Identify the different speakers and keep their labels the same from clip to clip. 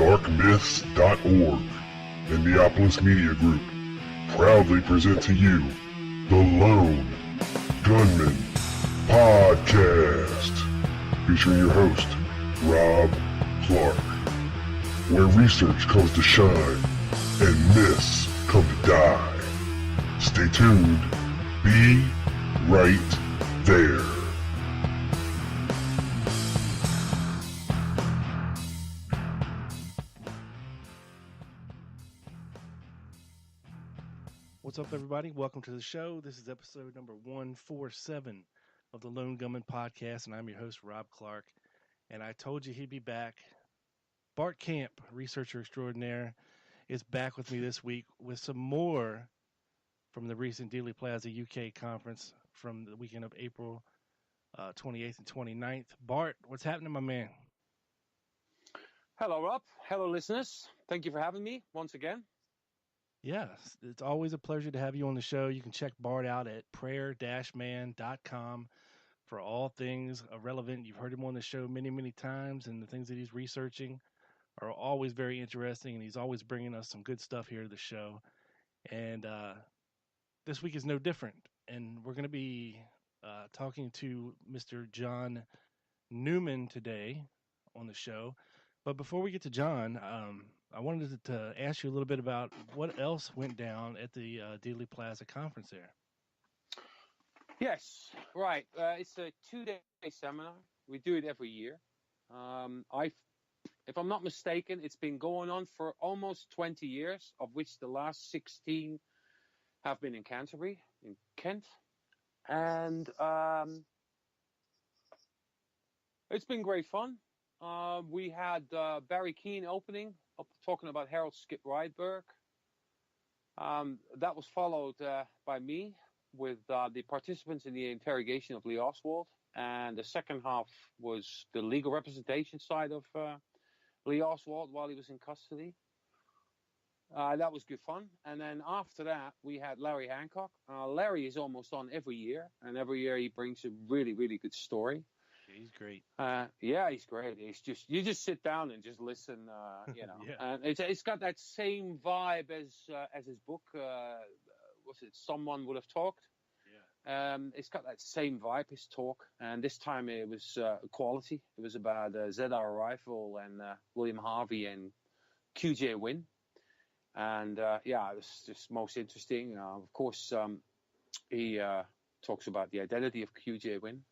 Speaker 1: darkmyths.org and Neopolis Media Group proudly present to you the Lone Gunman Podcast, featuring your host, Rob Clark, where research comes to shine and myths come to die. Stay tuned. Be right there.
Speaker 2: What's up, everybody? Welcome to the show. This is episode number 147 of the Lone Gunman Podcast, and I'm your host, Rob Clark. And I told you he'd be back. Bart Kamp, researcher extraordinaire, is back with me this week with some more from the recent Dealey Plaza UK conference from the weekend of April 28th and 29th. Bart, what's happening, my man?
Speaker 3: Hello, Rob. Hello, listeners. Thank you for having me once again.
Speaker 2: Yes, it's always a pleasure to have you on the show. You can check Bart out at prayer-man.com for all things relevant. You've heard him on the show many, many times, and the things that he's researching are always very interesting, and he's always bringing us some good stuff here to the show. And this week is no different, and we're going to be talking to Mr. John Newman today on the show. But before we get to John, I wanted to ask you a little bit about what else went down at the Dealey Plaza conference there.
Speaker 3: Yes, right. It's a 2-day seminar. We do it every year. If I'm not mistaken, it's been going on for almost 20 years, of which the last 16 have been in Canterbury, in Kent. And it's been great fun. We had Barry Keane opening, talking about Harold Skip Rydberg. That was followed by me with the participants in the interrogation of Lee Oswald. And the second half was the legal representation side of Lee Oswald while he was in custody. That was good fun. And then after that, we had Larry Hancock. Larry is almost on every year, and every year he brings a really, really good story.
Speaker 2: He's great.
Speaker 3: Yeah, he's great. He's just, you just sit down and just listen, you know.
Speaker 2: Yeah.
Speaker 3: And it's got that same vibe as his book. Was it Someone Would Have Talked?
Speaker 2: Yeah.
Speaker 3: It's got that same vibe, his talk. And this time it was quality. It was about ZR Rifle and William Harvey and QJ Wynn. And yeah, it was just most interesting. Of course, he talks about the identity of QJ Wynn.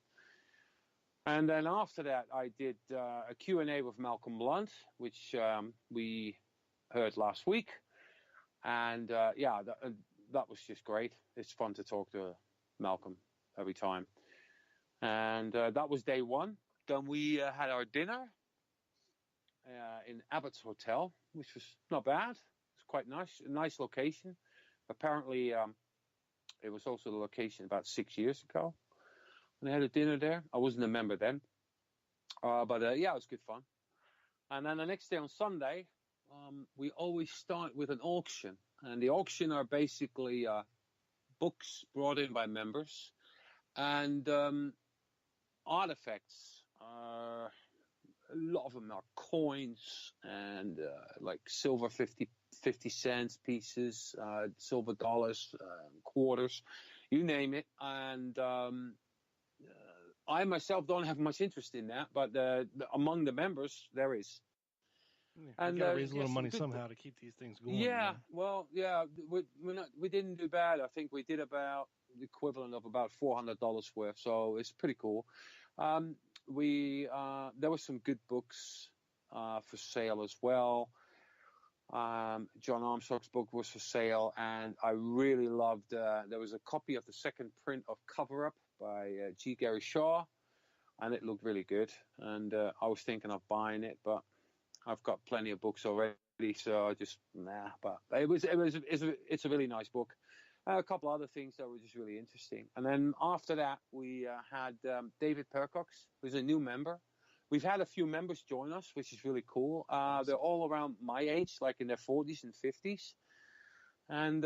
Speaker 3: And then after that, I did a Q&A with Malcolm Blunt, which we heard last week. And yeah, that was just great. It's fun to talk to Malcolm every time. And that was day one. Then we had our dinner in Abbott's Hotel, which was not bad. It's quite nice, a nice location. Apparently, it was also the location about 6 years ago. And I had a dinner there. I wasn't a member then. But yeah, it was good fun. And then the next day on Sunday, we always start with an auction. And the auction are basically books brought in by members and artifacts. A lot of them are coins and like silver 50 cents pieces, silver dollars, quarters, you name it. And I myself don't have much interest in that, but among the members there is.
Speaker 2: Yeah, and got to raise a little money somehow to keep these things going.
Speaker 3: Yeah, well, yeah, we didn't do bad. I think we did about the equivalent of about $400 worth, so it's pretty cool. There were some good books for sale as well. John Armstrong's book was for sale, and I really loved. There was a copy of the second print of Cover Up by G. Gary Shaw, and it looked really good. And I was thinking of buying it, but I've got plenty of books already, so I just But it's a really nice book. A couple other things that were just really interesting. And then after that, we had David Percox, who's a new member. We've had a few members join us, which is really cool. They're all around my age, like in their 40s and 50s. And,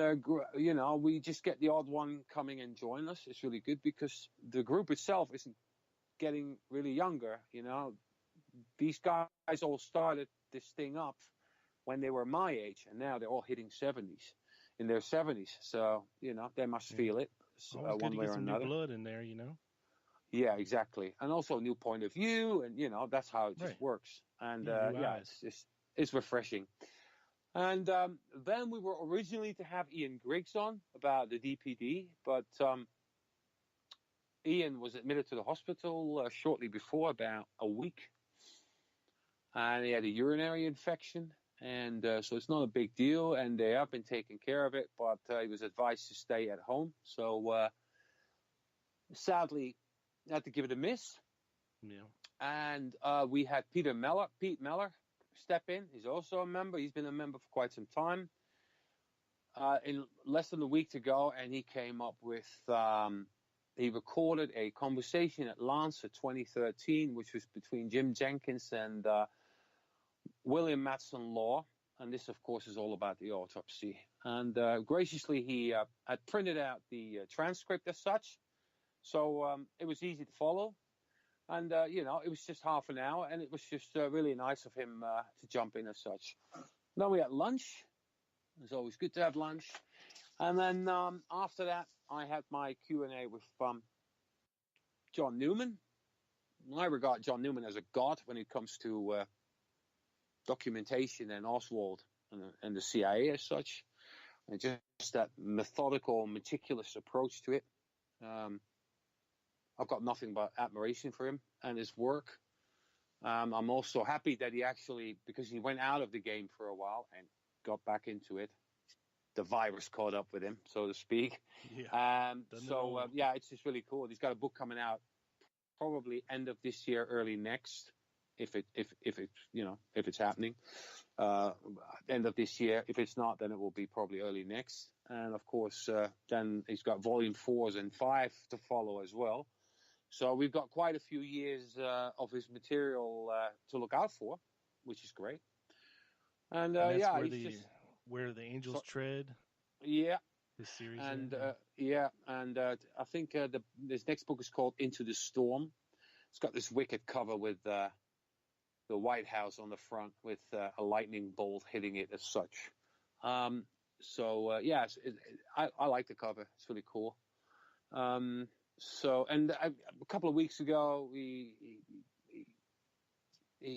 Speaker 3: you know, we just get the odd one coming and join us. It's really good because the group itself isn't getting really younger, you know. These guys all started this thing up when they were my age, and now they're all hitting 70s, in their 70s. So, they must feel it
Speaker 2: Always good
Speaker 3: one
Speaker 2: to
Speaker 3: way
Speaker 2: get
Speaker 3: or
Speaker 2: some
Speaker 3: another.
Speaker 2: new blood in there,
Speaker 3: Yeah, exactly. And also a new point of view, and, that's how it just
Speaker 2: Right.
Speaker 3: works. And,
Speaker 2: Yeah, new eyes.
Speaker 3: it's refreshing. And then we were originally to have Ian Griggs on about the DPD, but Ian was admitted to the hospital shortly before, about a week. And he had a urinary infection. And so it's not a big deal. And they have been taking care of it, but he was advised to stay at home. So sadly, had to give it a miss.
Speaker 2: Yeah.
Speaker 3: And we had Pete Meller, step in. He's also a member. He's been a member for quite some time. In less than a week to go, and he came up with, he recorded a conversation at Lancet 2013, which was between Jim Jenkins and William Matson Law. And this, of course, is all about the autopsy. And graciously, he had printed out the transcript as such. So it was easy to follow. And, it was just half an hour, and it was just really nice of him to jump in as such. Then we had lunch. It's always good to have lunch. And then after that, I had my Q&A with John Newman. I regard John Newman as a god when it comes to documentation and Oswald and the CIA as such. And just that methodical, meticulous approach to it. I've got nothing but admiration for him and his work. I'm also happy that he actually, because he went out of the game for a while and got back into it, the virus caught up with him, so to speak.
Speaker 2: Yeah.
Speaker 3: It's just really cool. He's got a book coming out probably end of this year, early next, if it's happening. End of this year. If it's not, then it will be probably early next. And of course, then he's got volume 4s and 5 to follow as well. So we've got quite a few years of his material to look out for, which is great. And
Speaker 2: that's where the angels tread.
Speaker 3: Yeah.
Speaker 2: This series.
Speaker 3: And I think this next book is called Into the Storm. It's got this wicked cover with the White House on the front with a lightning bolt hitting it as such. I like the cover. It's really cool. A couple of weeks ago, he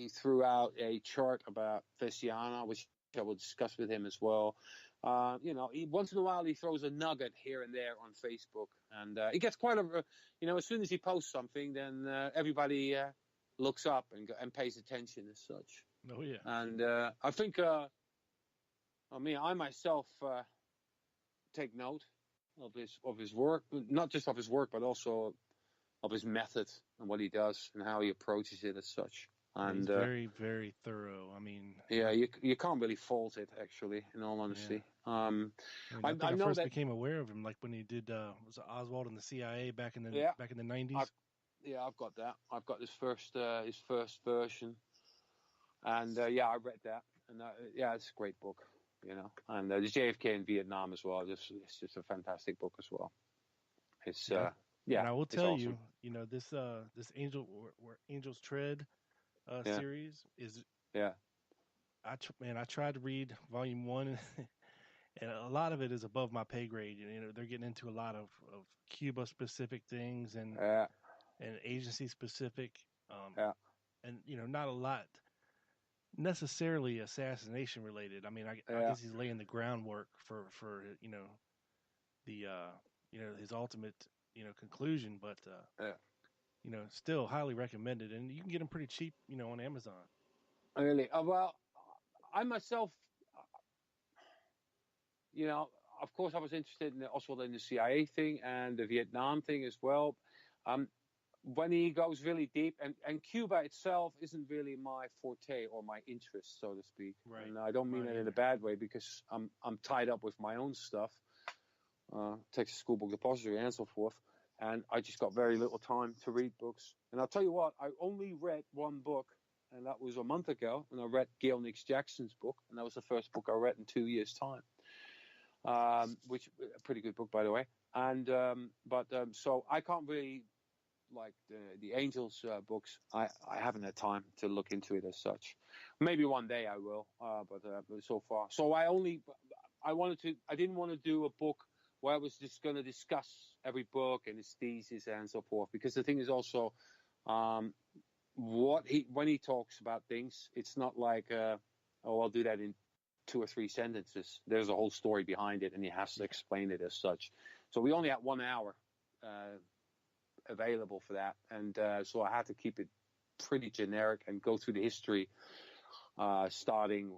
Speaker 3: threw out a chart about Vesiana, which I will discuss with him as well. Once in a while he throws a nugget here and there on Facebook, and he gets quite as soon as he posts something, then everybody looks up and pays attention as such.
Speaker 2: Oh yeah.
Speaker 3: And I think, I myself take note of his work, not just of his work, but also of his method and what he does and how he approaches it as such. And
Speaker 2: he's very, very thorough.
Speaker 3: You can't really fault it, actually, in all honesty.
Speaker 2: Yeah. I think I
Speaker 3: know
Speaker 2: first
Speaker 3: that
Speaker 2: became aware of him like when he did was it Oswald and the CIA back in the 90s.
Speaker 3: I've got that. I've got his first version, and I read that, and it's a great book, And the JFK in Vietnam as well. It's just a fantastic book as well. It's
Speaker 2: And I will tell
Speaker 3: awesome.
Speaker 2: you, this where Angels Tread series is.
Speaker 3: Yeah.
Speaker 2: I tried to read volume 1, and a lot of it is above my pay grade. They're getting into a lot of Cuba specific things and agency specific, and not a lot necessarily assassination related. I guess he's laying the groundwork for his ultimate conclusion, but still highly recommended, and you can get them pretty cheap, on Amazon.
Speaker 3: Really? Well, I myself, of course, I was interested in Oswald and the CIA thing and the Vietnam thing as well. When he goes really deep, and Cuba itself isn't really my forte or my interest, so to speak.
Speaker 2: Right.
Speaker 3: And I don't mean it in a bad way, because I'm tied up with my own stuff, Texas School Book Depository and so forth, and I just got very little time to read books. And I'll tell you what, I only read one book, and that was a month ago, and I read Gail Nix Jackson's book, and that was the first book I read in 2 years' time, which a pretty good book, by the way. And so I can't really like the Angels books, I haven't had time to look into it as such. Maybe one day I will, but so far. So I didn't want to do a book where I was just going to discuss every book and its thesis and so forth, because the thing is also, when he talks about things, it's not like, I'll do that in 2 or 3 sentences. There's a whole story behind it, and he has to explain it as such. So we only had 1 hour available for that, and so I had to keep it pretty generic and go through the history, starting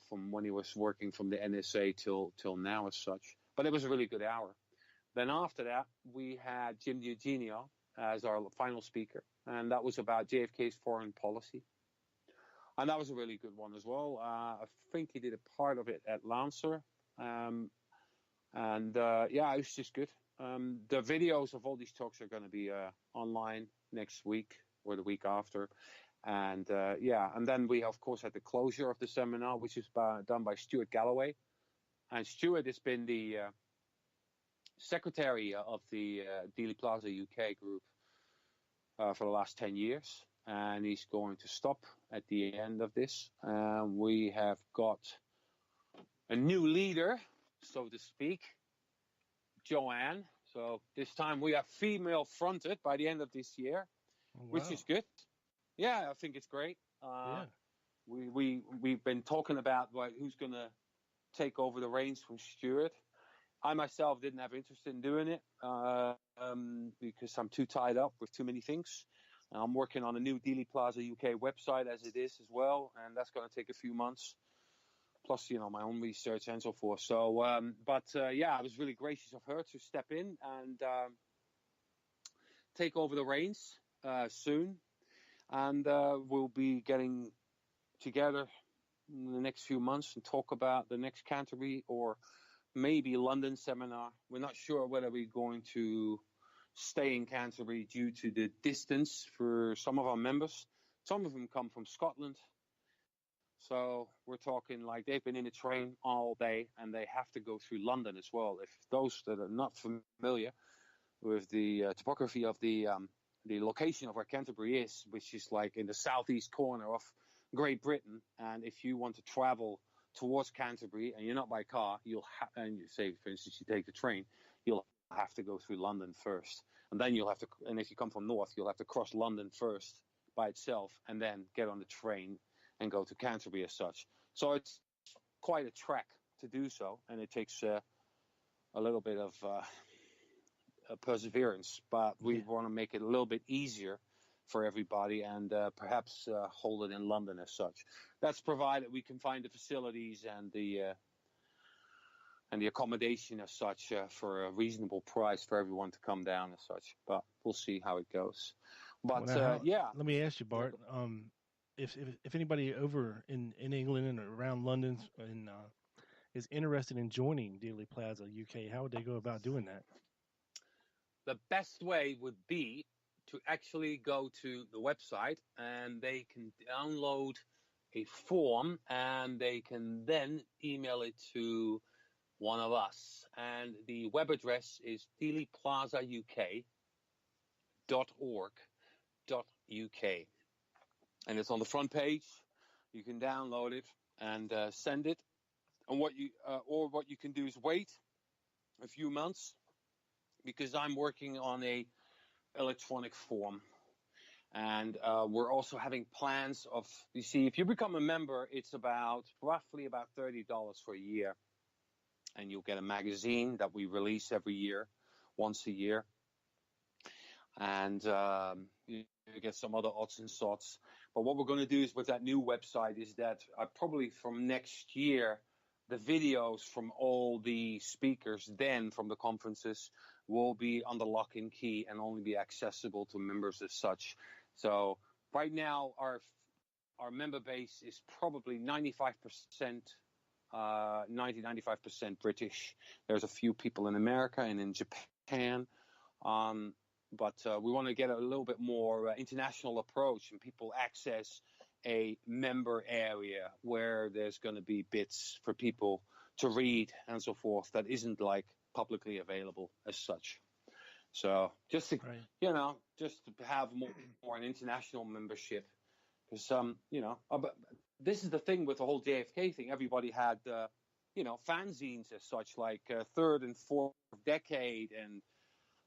Speaker 3: from when he was working from the NSA till now as such. But it was a really good hour. Then after that, we had Jim Eugenio as our final speaker, and that was about JFK's foreign policy. And that was a really good one as well. I think he did a part of it at Lancer. Yeah, it was just good. The videos of all these talks are going to be online next week or the week after. And and then we, of course, had the closure of the seminar, which is done by Stuart Galloway. And Stuart has been the secretary of the Dealey Plaza UK group for the last 10 years. And he's going to stop at the end of this. We have got a new leader, so to speak, Joanne. So this time we are female fronted by the end of this year, which is good. Yeah, I think it's great. We've been talking about who's going to take over the reins from Stuart. I myself didn't have interest in doing it because I'm too tied up with too many things. I'm working on a new Dealey Plaza UK website as it is as well, and that's going to take a few months. Plus, my own research and so forth. So, it was really gracious of her to step in and take over the reins soon. And we'll be getting together in the next few months and talk about the next Canterbury or maybe London seminar. We're not sure whether we're going to stay in Canterbury due to the distance for some of our members. Some of them come from Scotland. So we're talking like they've been in a train all day and they have to go through London as well. If those that are not familiar with the topography of the location of where Canterbury is, which is like in the southeast corner of Great Britain, and if you want to travel towards Canterbury and you're not by car, and you say, for instance, you take the train, you'll have to go through London first, and then and if you come from north, you'll have to cross London first by itself, and then get on the train and go to Canterbury as such. So it's quite a trek to do so, and it takes a little bit of perseverance, but we want to make it a little bit easier for everybody and perhaps hold it in London as such. That's provided we can find the facilities and the accommodation as such for a reasonable price for everyone to come down as such. But we'll see how it goes. But
Speaker 2: let me ask you, Bart. If anybody over in England and around London and is interested in joining Dealey Plaza UK, how would they go about doing that?
Speaker 3: The best way would be to actually go to the website, and they can download a form and they can then email it to one of us. And the web address is dealeyplazauk.org.uk. And it's on the front page. You can download it and send it. And what you can do is wait a few months, because I'm working on a electronic form. And we're also having plans of, you see, if you become a member, it's roughly about $30 for a year. And you'll get a magazine that we release every year, once a year. And you get some other odds and sods. But what we're going to do is with that new website is that probably from next year, the videos from all the speakers then from the conferences will be under lock and key and only be accessible to members as such. So right now, our member base is probably 95% British. There's a few people in America and in Japan. But we want to get a little bit more international approach, and people access a member area where there's going to be bits for people to read and so forth that isn't like publicly available as such. So just to,
Speaker 2: Right.
Speaker 3: just to have more an international membership, because but this is the thing with the whole JFK thing. Everybody had fanzines as such, like third and fourth decade, and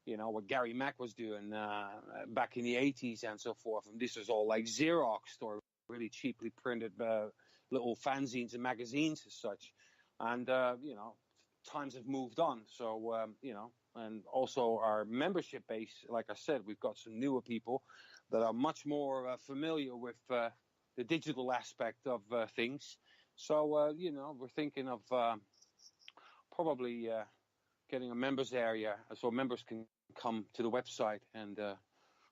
Speaker 3: what Gary Mack was doing back in the 80s and so forth. And this was all like Xeroxed or really cheaply printed little fanzines and magazines as such. And times have moved on. So and also our membership base, like I said, we've got some newer people that are much more familiar with the digital aspect of things. So we're thinking of probably getting a members area so members can come to the website and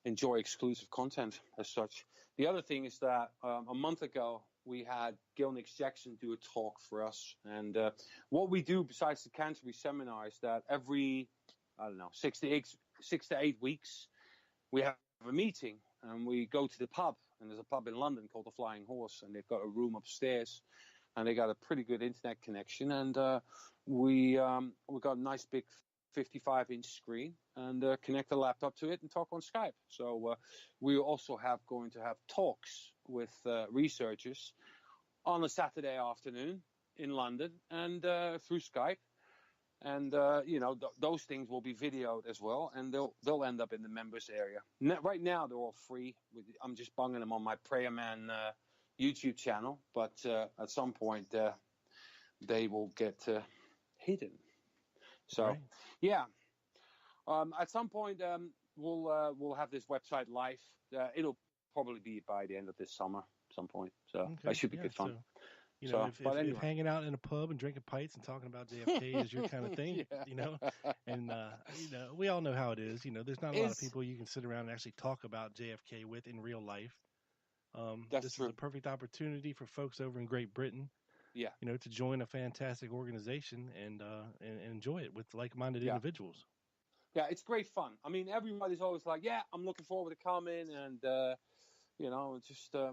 Speaker 3: enjoy exclusive content as such. The other thing is that a month ago we had Gil Nix Jackson do a talk for us, and what we do besides the Canterbury seminar is that every 6 to 8 weeks we have a meeting and we go to the pub, and there's a pub in London called the Flying Horse, and they've got a room upstairs and they got a pretty good internet connection, and we got a nice big 55-inch screen and connect a laptop to it and talk on Skype. So we also going to have talks with researchers on a Saturday afternoon in London and through Skype. And those things will be videoed as well, and they'll end up in the members area. Right now they're all free. I'm just bunging them on my Prayer Man YouTube channel, but at some point they will get hidden. So
Speaker 2: Right.
Speaker 3: yeah, at some point we'll have this website live. It'll probably be by the end of this summer, some point. So that should be good fun.
Speaker 2: So, if hanging out in a pub and drinking pints and talking about JFK is your kind of thing, and we all know how it is. There's not a lot of people you can sit around and actually talk about JFK with in real life. This is a perfect opportunity for folks over in Great Britain, to join a fantastic organization and enjoy it with like-minded individuals.
Speaker 3: Yeah, it's great fun. I mean, everybody's always like, "Yeah, I'm looking forward to coming," and just I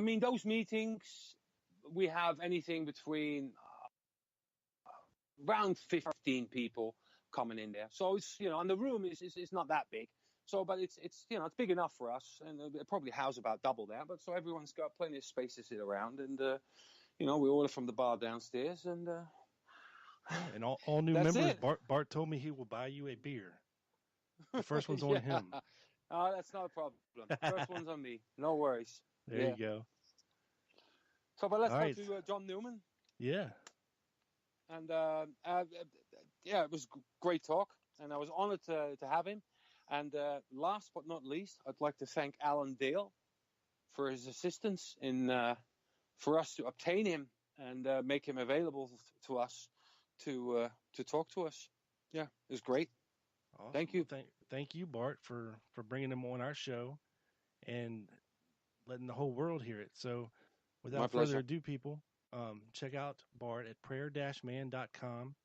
Speaker 3: mean, those meetings. We have anything between around 15 people coming in there. So it's, and the room is not that big. So, but it's it's big enough for us, and it probably house about double that. But so everyone's got plenty of space to sit around, and we order from the bar downstairs, and
Speaker 2: and all new members. Bart told me he will buy you a beer. The first one's on him.
Speaker 3: Oh, that's not a problem. First one's on me. No worries.
Speaker 2: There you go.
Speaker 3: So, but let's go to John Newman.
Speaker 2: Yeah.
Speaker 3: And it was a great talk, and I was honored to have him. And last but not least, I'd like to thank Alan Dale for his assistance in for us to obtain him and make him available to us to talk to us. Yeah, it was great.
Speaker 2: Awesome.
Speaker 3: Thank you.
Speaker 2: Thank you, Bart, for bringing him on our show and letting the whole world hear it. So, without further ado, people, check out Bart at prayer-man.com,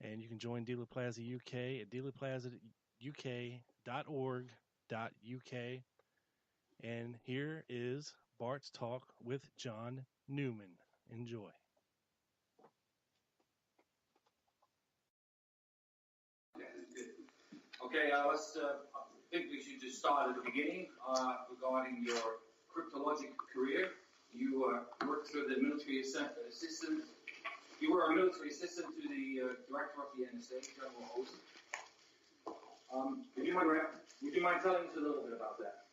Speaker 2: and you can join Dealey Plaza UK at dealeyplazauk.org.uk. And here is Bart's talk with John Newman. Enjoy.
Speaker 4: Okay, I think we should just start at the beginning regarding your cryptologic career. You worked through the military assistant. You were a military assistant to the director of the NSA, General Olsen. Would you mind telling us a little bit about that?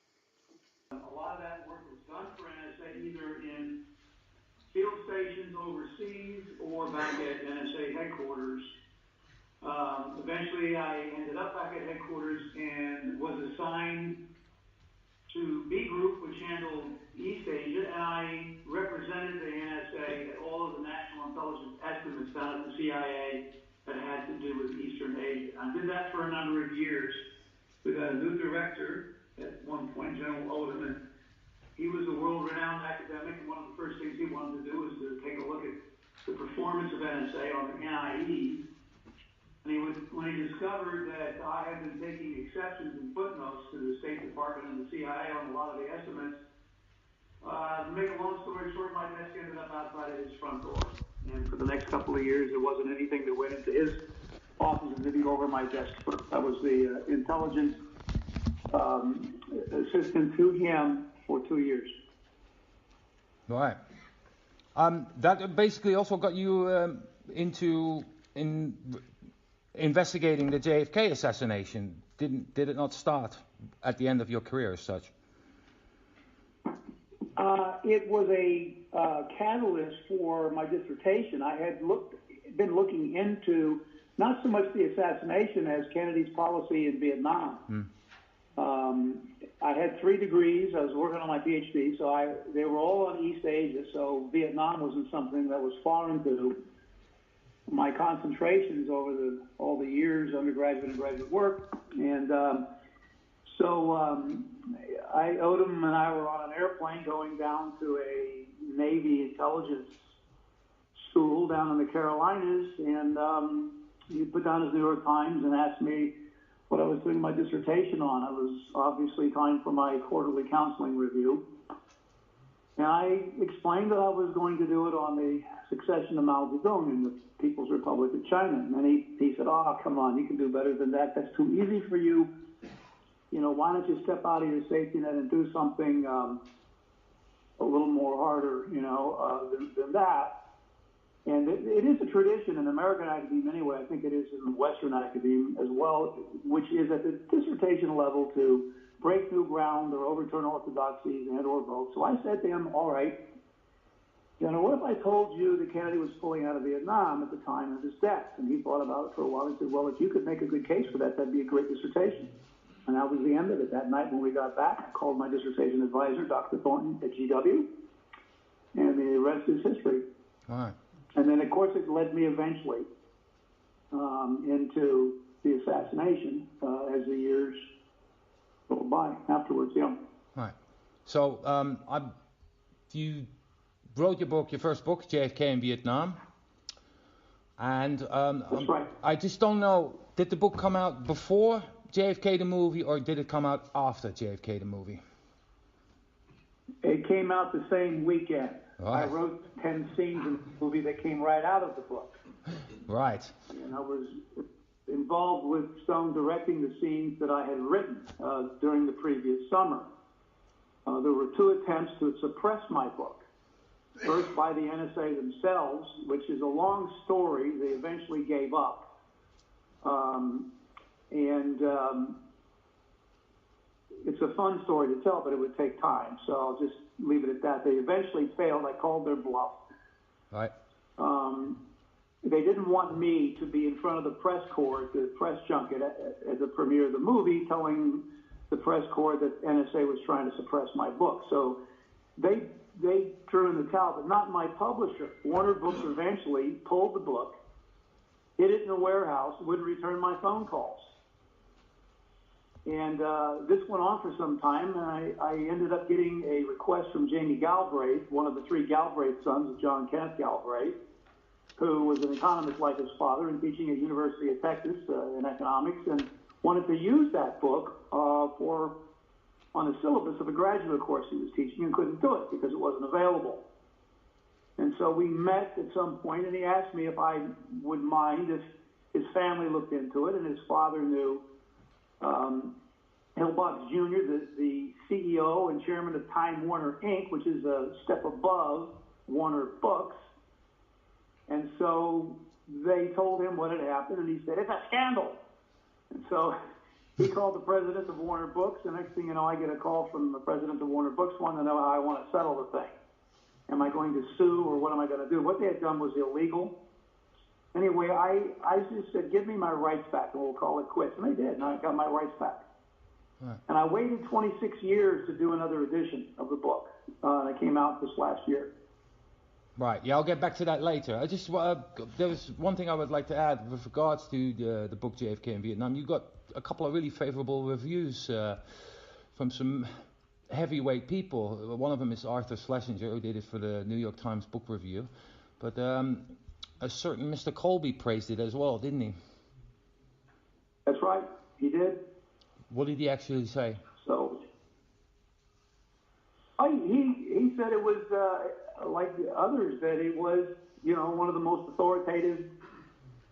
Speaker 5: A lot of that work was done for NSA either in field stations overseas or back at NSA headquarters. Eventually, I ended up back at headquarters and was assigned to B Group, which handled East Asia, and I represented the NSA at all of the national intelligence estimates done at the CIA that had to do with Eastern Asia. I did that for a number of years with a new director at one point, General Odom, and he was a world-renowned academic, and one of the first things he wanted to do was to take a look at the performance of NSA on the NIE. And when he discovered that I had been taking exceptions and footnotes to the State Department and the CIA on a lot of the estimates, to make a long story short, my desk ended up outside of his front door. And for the next couple of years, there wasn't anything that went into his offices didn't go over my desk. I was the intelligence assistant to him for 2 years.
Speaker 6: Right. That basically also got you into investigating the JFK assassination. Did it not start at the end of your career as such?
Speaker 5: It was a catalyst for my dissertation. I had been looking into not so much the assassination as Kennedy's policy in Vietnam. I had 3 degrees. I was working on my PhD, so they were all on East Asia, so Vietnam wasn't something that was foreign to my concentrations over all the years, undergraduate and graduate work. And Odom and I were on an airplane going down to a Navy intelligence school down in the Carolinas, and he put down his New York Times and asked me what I was doing my dissertation on. It was obviously time for my quarterly counseling review. And I explained that I was going to do it on the succession of Mao Zedong in the People's Republic of China. And then he said, "Oh, come on, you can do better than that. That's too easy for you. Why don't you step out of your safety net and do something a little more harder, than that?" And it is a tradition in American academia anyway. I think it is in Western academia as well, which is at the dissertation level to break new ground or overturn orthodoxies and or both. So I said to him, "All right, what if I told you that Kennedy was pulling out of Vietnam at the time of his death?" And he thought about it for a while and said, "Well, if you could make a good case for that, that'd be a great dissertation." And that was the end of it. That night when we got back, I called my dissertation advisor, Dr. Thornton at GW, and the rest is history.
Speaker 6: All right.
Speaker 5: And then, of course, it led me eventually into the assassination as the years go by afterwards, yeah.
Speaker 6: Right. So you wrote your first book, JFK in Vietnam. And
Speaker 5: That's right.
Speaker 6: I just don't know, did the book come out before JFK the movie, or did it come out after JFK the movie?
Speaker 5: It came out the same weekend.
Speaker 6: Right.
Speaker 5: I wrote 10 scenes in the movie that came right out of the book.
Speaker 6: Right.
Speaker 5: And I was involved with Stone directing the scenes that I had written during the previous summer. There were 2 attempts to suppress my book. First by the NSA themselves, which is a long story. They eventually gave up. It's a fun story to tell, but it would take time, so I'll just leave it at that. They eventually failed. I called their bluff.
Speaker 6: Right.
Speaker 5: They didn't want me to be in front of the press corps, the press junket at the premiere of the movie, telling the press corps that NSA was trying to suppress my book. So they threw in the towel, but not my publisher. Warner Books eventually pulled the book, hid it in a warehouse, wouldn't return my phone calls. And this went on for some time, and I ended up getting a request from Jamie Galbraith, one of the 3 Galbraith sons of John Kenneth Galbraith, who was an economist like his father and teaching at University of Texas in economics, and wanted to use that book on the syllabus of a graduate course he was teaching, and couldn't do it because it wasn't available. And so we met at some point, and he asked me if I would mind if his family looked into it, and his father knew Hillbox Jr., the CEO and chairman of Time Warner Inc., which is a step above Warner Books. And so they told him what had happened, and he said, "It's a scandal." And so he called the president of Warner Books, and next thing you know, I get a call from the president of Warner Books wanting to know how I want to settle the thing. Am I going to sue, or what am I going to do? What they had done was illegal. Anyway, I just said, "Give me my rights back, and we'll call it quits." And they did, and I got my rights back. Right. And I waited 26 years to do another edition of the book. That came out this last year.
Speaker 6: Right, yeah, I'll get back to that later. I just there was one thing I would like to add with regards to the book JFK in Vietnam. You got a couple of really favorable reviews from some heavyweight people. One of them is Arthur Schlesinger, who did it for the New York Times Book Review. But a certain Mr. Colby praised it as well, didn't he?
Speaker 5: That's right, he did.
Speaker 6: What did he actually say?
Speaker 5: So, he said it was like the others, that it was, one of the most authoritative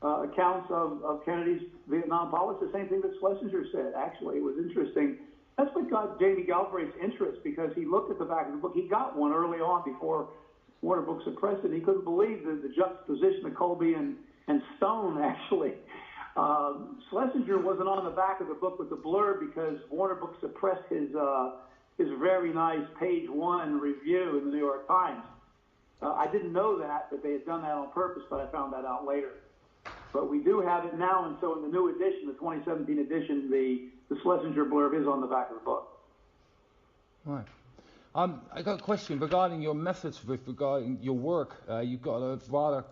Speaker 5: accounts of Kennedy's Vietnam policy, the same thing that Schlesinger said. Actually, it was interesting. That's what got Jamie Galbraith's interest, because he looked at the back of the book. He got one early on before Warner Books suppressed it. He couldn't believe the juxtaposition of Colby and Stone, actually. Schlesinger wasn't on the back of the book with the blurb because Warner Books suppressed his very nice page 1 review in the New York Times. I didn't know that they had done that on purpose, but I found that out later. But we do have it now, and so in the new edition, the 2017 edition, the Schlesinger blurb is on the back of the book.
Speaker 6: Right. I got a question regarding your methods regarding your work. You've got a rather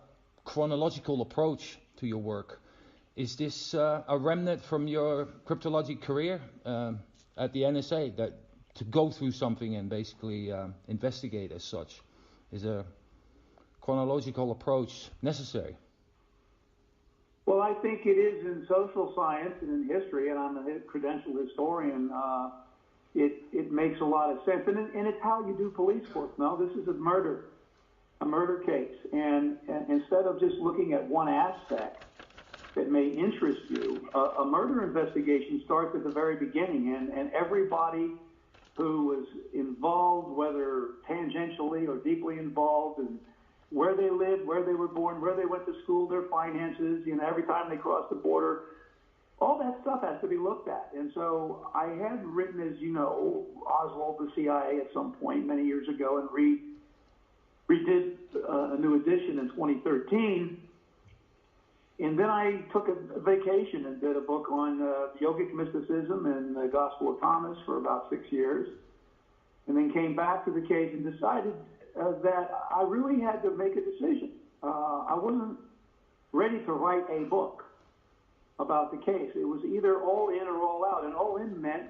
Speaker 6: chronological approach to your work. Is this a remnant from your cryptologic career at the NSA, that to go through something and basically investigate as such? Is a chronological approach necessary?
Speaker 5: Well, I think it is in social science and in history, and I'm a credentialed historian. It makes a lot of sense, and it's how you do police work. No, this is a murder case, and instead of just looking at one aspect that may interest you, a murder investigation starts at the very beginning, and everybody who was involved, whether tangentially or deeply involved, and where they lived, where they were born, where they went to school, their finances, every time they crossed the border, all that stuff has to be looked at. And so I had written, as you know, Oswald, the CIA at some point many years ago, and redid a new edition in 2013. And then I took a vacation and did a book on yogic mysticism and the Gospel of Thomas for about 6 years. And then came back to the case and decided that I really had to make a decision. I wasn't ready to write a book about the case. It was either all in or all out. And all in meant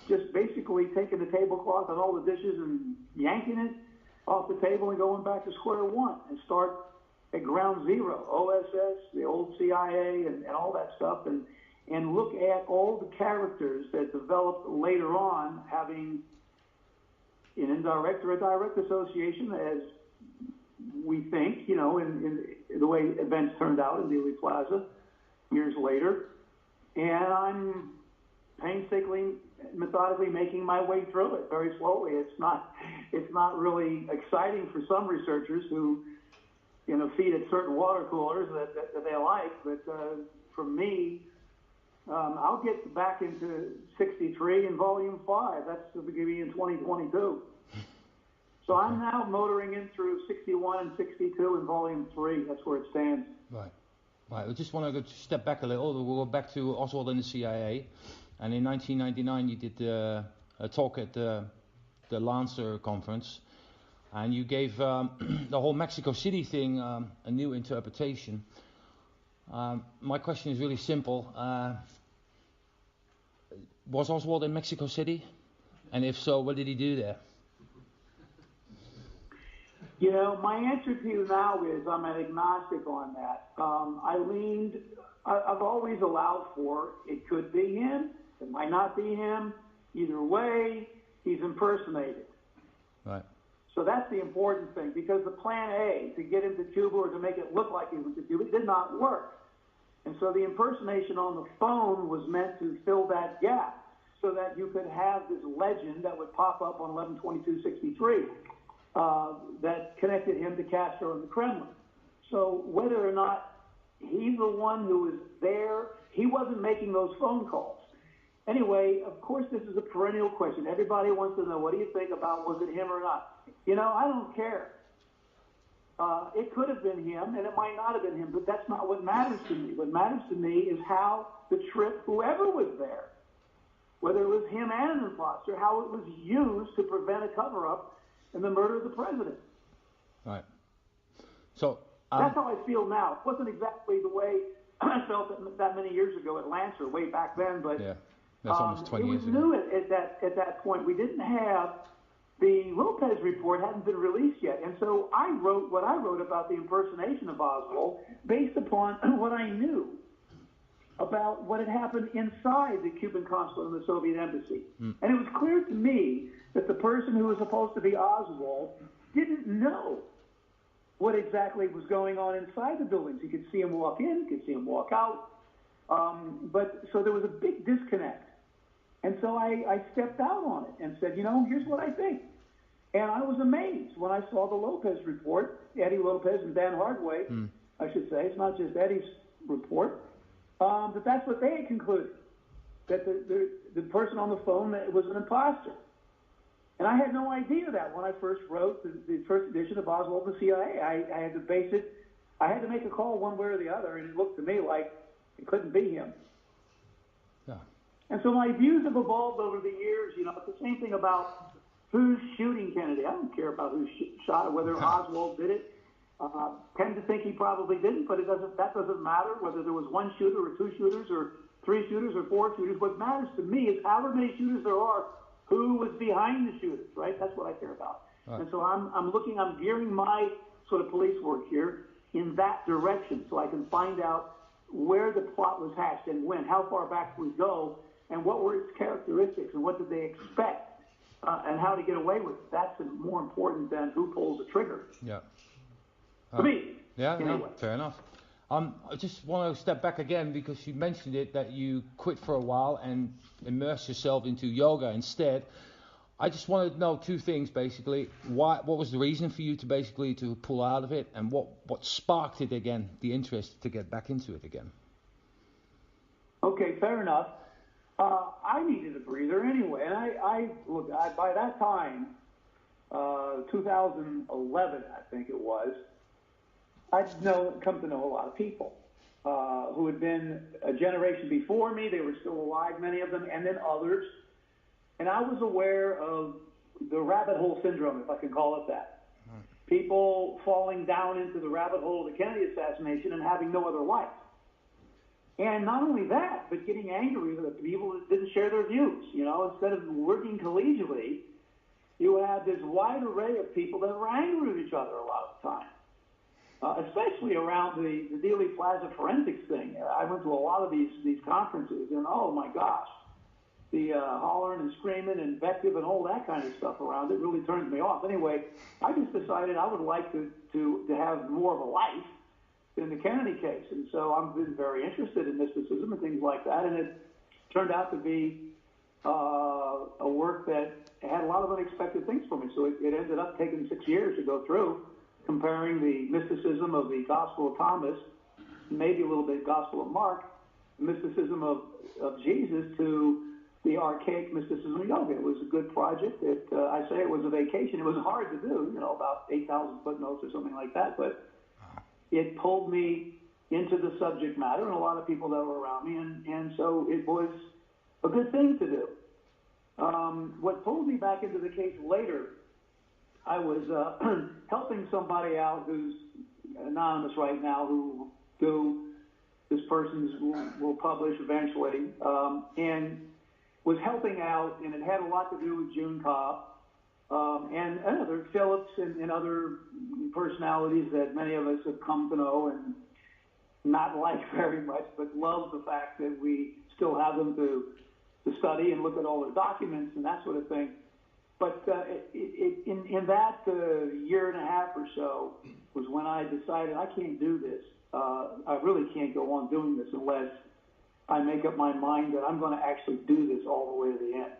Speaker 5: just basically taking the tablecloth and all the dishes and yanking it off the table and going back to square one and start at ground zero, OSS, the old CIA, and all that stuff, and look at all the characters that developed later on, having an indirect or a direct association, as we think, in the way events turned out in Dealey Plaza years later. And I'm painstakingly, methodically making my way through it very slowly. It's not really exciting for some researchers who feed at certain water coolers that they like, but for me, I'll get back into 63 in Volume 5. That's going to be in 2022. So I'm now motoring in through 61 and 62 in Volume 3. That's where it stands.
Speaker 6: Right. I just want to step back a little. We'll go back to Oswald and the CIA. And in 1999, you did a talk at the Lancer conference. And you gave the whole Mexico City thing a new interpretation. My question is really simple. Was Oswald in Mexico City? And if so, what did he do there?
Speaker 5: My answer to you now is I'm an agnostic on that. I've always allowed for it could be him, it might not be him. Either way, he's impersonated.
Speaker 6: Right.
Speaker 5: So that's the important thing, because the plan A, to get into Cuba or to make it look like he went to Cuba, did not work. And so the impersonation on the phone was meant to fill that gap so that you could have this legend that would pop up on 11/22/63 that connected him to Castro and the Kremlin. So whether or not he's the one who was there, he wasn't making those phone calls. Anyway, of course, this is a perennial question. Everybody wants to know, what do you think about, was it him or not? I don't care. It could have been him, and it might not have been him, but that's not what matters to me. What matters to me is how the trip, whoever was there, whether it was him and an imposter, how it was used to prevent a cover-up and the murder of the president.
Speaker 6: Right. So
Speaker 5: that's how I feel now. It wasn't exactly the way I felt that many years ago at Lancer, way back then, but
Speaker 6: yeah, that's almost 20 years ago.
Speaker 5: It was new at that point. We didn't have the Lopez report hadn't been released yet, and so I wrote what I wrote about the impersonation of Oswald based upon what I knew about what had happened inside the Cuban consulate and the Soviet embassy. And it was clear to me that the person who was supposed to be Oswald didn't know what exactly was going on inside the buildings. You could see them walk in, you could see them walk out. So there was a big disconnect. And so I stepped out on it and said, here's what I think. And I was amazed when I saw the Lopez report, Eddie Lopez and Dan Hardway, I should say. It's not just Eddie's report. That's what they had concluded, that the person on the phone was an imposter. And I had no idea that when I first wrote the first edition of Oswald the CIA. I had to base it, I had to make a call one way or the other, and it looked to me like it couldn't be him.
Speaker 6: Yeah.
Speaker 5: And so my views have evolved over the years. It's the same thing about who's shooting Kennedy. I don't care about who shot it, whether Oswald did it. Tend to think he probably didn't, but that doesn't matter whether there was one shooter or two shooters or three shooters or four shooters. What matters to me is however many shooters there are, who was behind the shooters, right? That's what I care about. Right. And so I'm gearing my sort of police work here in that direction so I can find out where the plot was hatched and when, how far back we go, and what were its characteristics and what did they expect, and how to get away with it. That's more important than who pulls the trigger.
Speaker 6: Yeah.
Speaker 5: To me.
Speaker 6: Yeah,
Speaker 5: anyway.
Speaker 6: No, fair enough. I just want to step back again because you mentioned it that you quit for a while and immersed yourself into yoga instead. I just wanted to know two things basically. What was the reason for you to pull out of it, and what sparked it again, the interest to get back into it again?
Speaker 5: Okay, fair enough. I needed a breather anyway, and I by that time, 2011, I think it was. I'd come to know a lot of people who had been a generation before me. They were still alive, many of them, and then others. And I was aware of the rabbit hole syndrome, if I can call it that. People falling down into the rabbit hole of the Kennedy assassination and having no other life. And not only that, but getting angry with people that didn't share their views. Instead of working collegially, you had this wide array of people that were angry with each other a lot of the time. Especially around the Dealey Plaza forensics thing. I went to a lot of these conferences, and oh my gosh, the hollering and screaming and invective and all that kind of stuff around it really turns me off. Anyway, I just decided I would like to have more of a life in the Kennedy case, and so I've been very interested in mysticism and things like that, and it turned out to be a work that had a lot of unexpected things for me. So it ended up taking 6 years to go through, comparing the mysticism of the Gospel of Thomas, maybe a little bit Gospel of Mark, the mysticism of Jesus to the archaic mysticism of yoga. It was a good project. I say it was a vacation. It was hard to do, about 8,000 footnotes or something like that, but it pulled me into the subject matter and a lot of people that were around me, and so it was a good thing to do. What pulled me back into the case later, I was helping somebody out who's anonymous right now, who this person will publish eventually, and was helping out, and it had a lot to do with June Cobb and other Phillips and other personalities that many of us have come to know and not like very much, but love the fact that we still have them to study and look at all their documents and that sort of thing. But in that year and a half or so was when I decided I can't do this. I really can't go on doing this unless I make up my mind that I'm going to actually do this all the way to the end.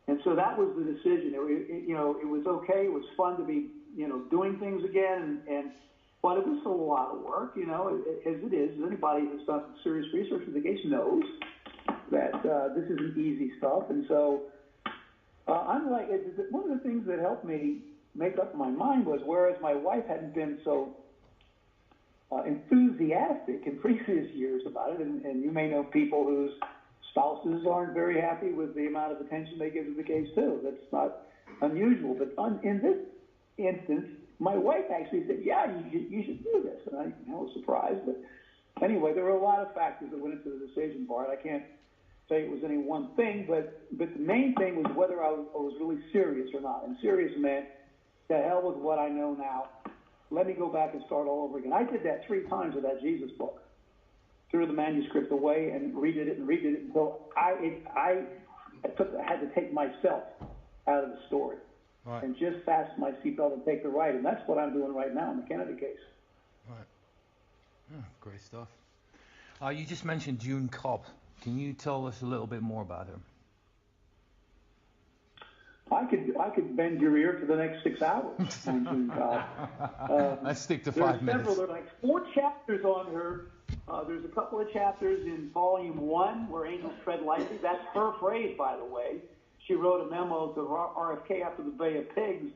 Speaker 5: And so that was the decision. It was okay. It was fun to be, doing things again, but it was a lot of work, as it is. Anybody who's done serious research in the case knows that this isn't easy stuff. And so I'm like, one of the things that helped me make up my mind was, whereas my wife hadn't been so enthusiastic in previous years about it, and you may know people whose spouses aren't very happy with the amount of attention they give to the case too. That's not unusual. But in this instance, my wife actually said, yeah, you should do this. And I was surprised. But anyway, there were a lot of factors that went into the decision, Bart. I can't say it was any one thing, but the main thing was whether I was really serious or not. And serious meant, to hell with what I know now. Let me go back and start all over again. I did that 3 times with that Jesus book. Threw the manuscript away and redid it until I had to take myself out of the story. and just fasten my seatbelt and take the ride. And that's what I'm doing right now in the Kennedy case.
Speaker 6: Right. Great stuff. You just mentioned June Cobb. Can you tell us a little bit more about her?
Speaker 5: I could bend your ear for the next 6 hours on June Cobb.
Speaker 6: Let's stick to 5 minutes.
Speaker 5: There are like 4 chapters on her. There's a couple of chapters in Volume 1 where angels tread lightly. That's her phrase, by the way. She wrote a memo to RFK after the Bay of Pigs,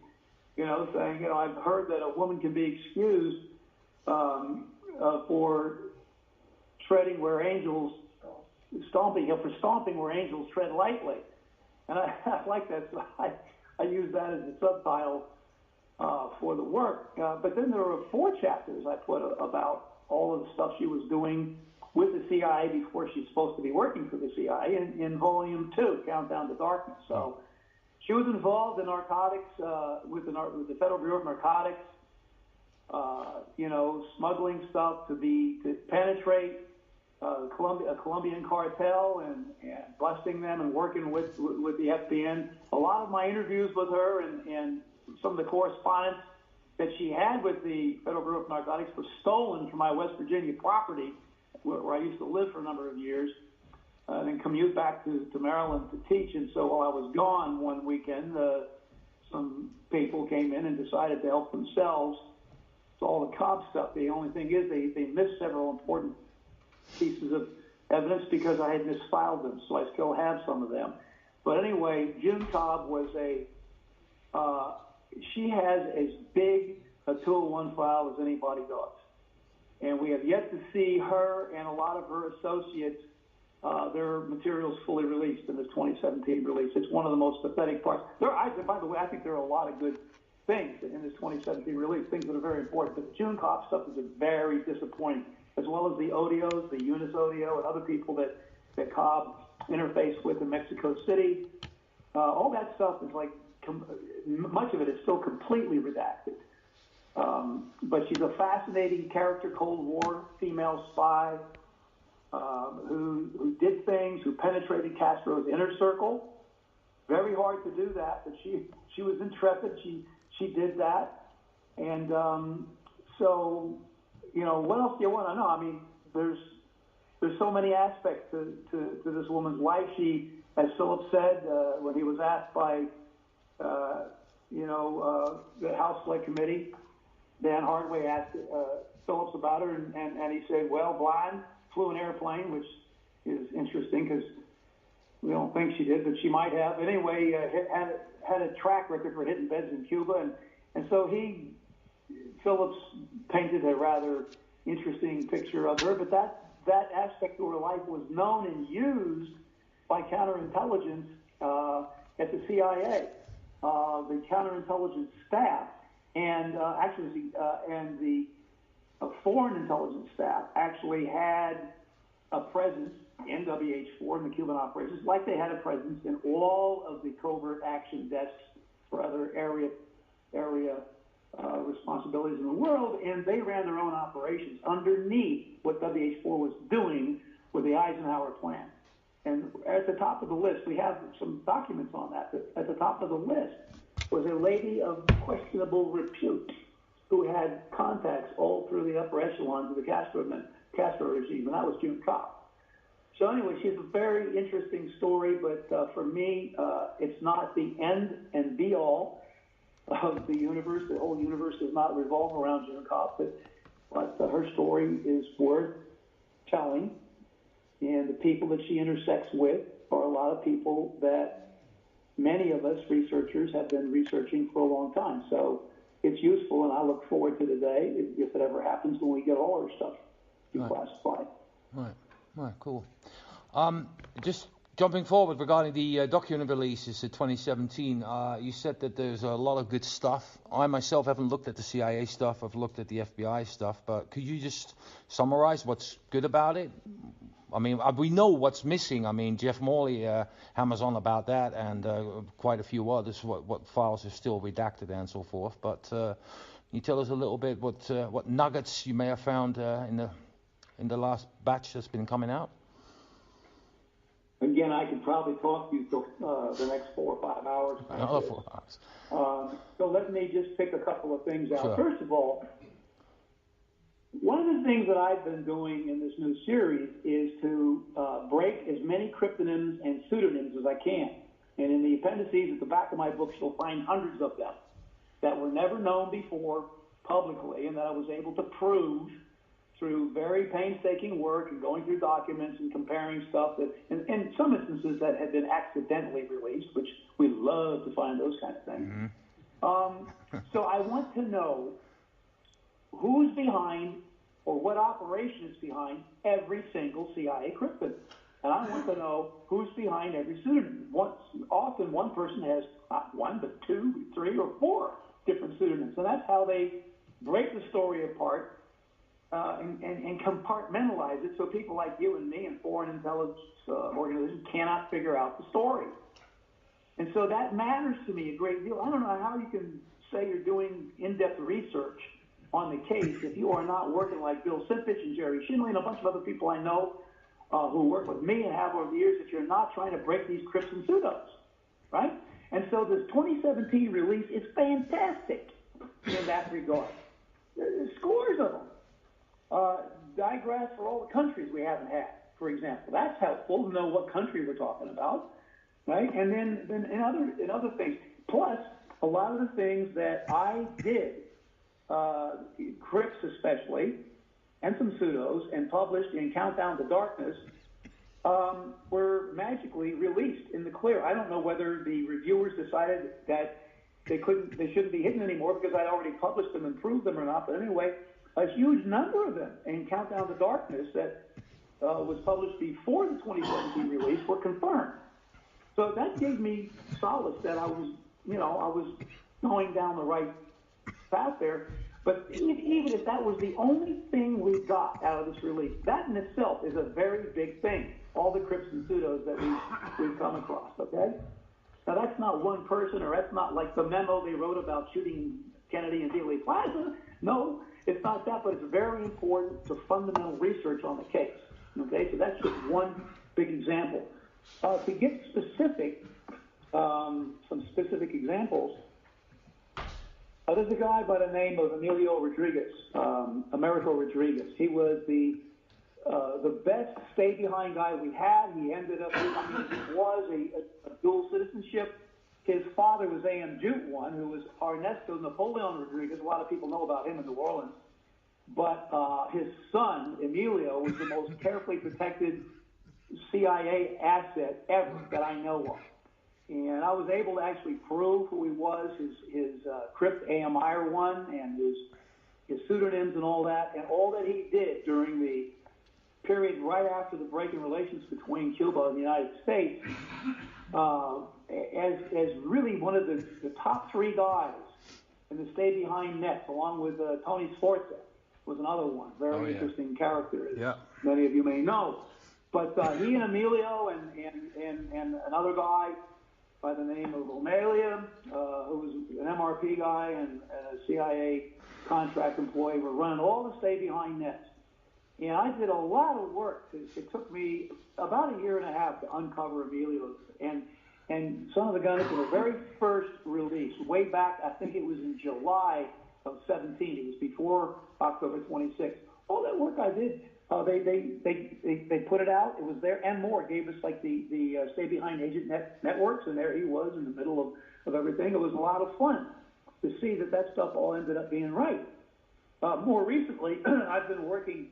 Speaker 5: saying, I've heard that a woman can be excused for treading where angels, for stomping where angels tread lightly. And I like that. So I use that as a subtitle for the work. But then there were 4 chapters I put about all of the stuff she was doing with the CIA before she's supposed to be working for the CIA in Volume 2, Countdown to Darkness. So she was involved in narcotics with the Federal Bureau of Narcotics, smuggling stuff to penetrate a Colombian cartel and busting them and working with the FBN. A lot of my interviews with her and some of the correspondence that she had with the Federal Bureau of Narcotics was stolen from my West Virginia property where I used to live for a number of years and then commute back to Maryland to teach. And so while I was gone one weekend, some people came in and decided to help themselves to all the Cobb stuff. The only thing is they missed several important pieces of evidence because I had misfiled them, so I still have some of them. But anyway, June Cobb was she has as big a 201 file as anybody does. And we have yet to see her and a lot of her associates, their materials fully released in this 2017 release. It's one of the most pathetic parts. By the way, I think there are a lot of good things in this 2017 release, things that are very important. But the June Cobb stuff is very disappointing, as well as the Odios, the Eunice Odio, and other people that Cobb interfaced with in Mexico City. All that stuff is much of it is still completely redacted. But she's a fascinating character, Cold War female spy who did things, who penetrated Castro's inner circle. Very hard to do that, but she was intrepid. She did that. And so, what else do you want to know? I mean, there's so many aspects to this woman's life. She, as Philip said, when he was asked by the House Select Committee, Dan Hardaway asked Phillips about her, and he said, well, blind, flew an airplane, which is interesting because we don't think she did, but she might have. Anyway, had a track record for hitting beds in Cuba, and so Phillips painted a rather interesting picture of her, but that aspect of her life was known and used by counterintelligence at the CIA, the counterintelligence staff, and the foreign intelligence staff actually had a presence in WH4 in the Cuban operations, like they had a presence in all of the covert action desks for other area responsibilities in the world, and they ran their own operations underneath what WH4 was doing with the Eisenhower plan. And at the top of the list, we have some documents on that, but at the top of the list was a lady of questionable repute who had contacts all through the upper echelons of the Castro regime, and that was June Cobb. So anyway, she's a very interesting story, but for me, it's not the end and be-all of the universe. The whole universe does not revolve around June Cobb, but her story is worth telling, and the people that she intersects with are a lot of people that many of us researchers have been researching for a long time. So it's useful, and I look forward to the day, if it ever happens, when we get all our stuff declassified.
Speaker 6: Right, cool. Just jumping forward regarding the document releases of 2017, you said that there's a lot of good stuff. I myself haven't looked at the CIA stuff. I've looked at the FBI stuff, but could you just summarize what's good about it? I mean, we know what's missing. I mean, Jeff Morley hammers on about that, and quite a few others, what files are still redacted and so forth. But can you tell us a little bit what nuggets you may have found in the last batch that's been coming out?
Speaker 5: Again, again, I could probably talk to you till the next 4 or 5 hours.
Speaker 6: Another 4 hours.
Speaker 5: So let me just pick a couple of things out.
Speaker 6: Sure.
Speaker 5: First of all, one of the things that I've been doing in this new series is to break as many cryptonyms and pseudonyms as I can. And in the appendices at the back of my books, you'll find hundreds of them that were never known before publicly and that I was able to prove through very painstaking work and going through documents and comparing stuff that, in some instances, that had been accidentally released, which we love to find those kind of things. Mm-hmm. So I want to know who's behind or what operation is behind every single CIA cryptid. And I want to know who's behind every pseudonym. Often one person has not one, but 2, 3, or 4 different pseudonyms. And that's how they break the story apart and compartmentalize it so people like you and me and foreign intelligence organizations cannot figure out the story. And so that matters to me a great deal. I don't know how you can say you're doing in-depth research on the case if you are not working like Bill Simpich and Jerry Shinley and a bunch of other people I know who work with me and have over the years, if you're not trying to break these crypts and pseudos, right? And so this 2017 release is fantastic in that regard. There's scores of them. Digraphs for all the countries we haven't had, for example. That's helpful to know what country we're talking about, right? And then in other things. Plus, a lot of the things that I did, crypts especially, and some pseudos, and published in Countdown to Darkness, were magically released in the clear. I don't know whether the reviewers decided that they shouldn't be hidden anymore because I'd already published them and proved them or not, but anyway, a huge number of them in Countdown to Darkness that was published before the 2017 release were confirmed. So that gave me solace that I was going down the right path there. But even if that was the only thing we got out of this release, that in itself is a very big thing. All the crypts and pseudos that we've come across, okay? Now that's not one person, or that's not like the memo they wrote about shooting Kennedy and Dealey Plaza. No, it's not that, but it's very important to fundamental research on the case. Okay, so that's just one big example. To get specific, some specific examples, there's a guy by the name of Emilio Rodriguez, Americo Rodriguez. He was the best stay-behind guy we had. He ended up, he was a dual citizenship. His father was A.M. Jute-1, who was Ernesto Napoleon Rodriguez. A lot of people know about him in New Orleans. But his son, Emilio, was the most carefully protected CIA asset ever that I know of. And I was able to actually prove who he was, his crypt AMIR1 and his pseudonyms and all that he did during the period right after the break in relations between Cuba and the United States, as really one of the top 3 guys in the stay-behind nets, along with Tony Sforza was another one. Very interesting character, as many of you may know. But he and Emilio and another guy by the name of O'Malley, who was an MRP guy and a CIA contract employee, were running all the stay-behind nets. And I did a lot of work. It took me about a year and a half to uncover Emilio's. And some of the guys in the very first release, way back, I think it was in July of 17. It was before October 26th. All that work I did, they put it out. It was there and more. Gave us like the stay behind agent networks, and there he was in the middle of everything. It was a lot of fun to see that stuff all ended up being right. More recently, I've been working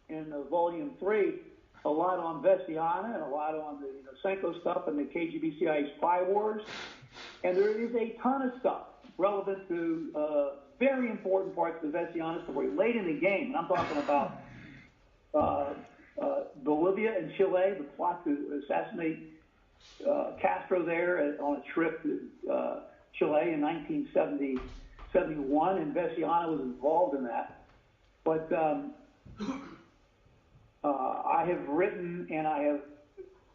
Speaker 5: in Volume 3 a lot on Vesiana and a lot on the Senko stuff and the KGB CIA spy wars. And there is a ton of stuff relevant to very important parts of the Vesiana story late in the game. And I'm talking about Bolivia and Chile, the plot to assassinate Castro there on a trip to Chile in 1971, and Vesiana was involved in that. But I have written and I have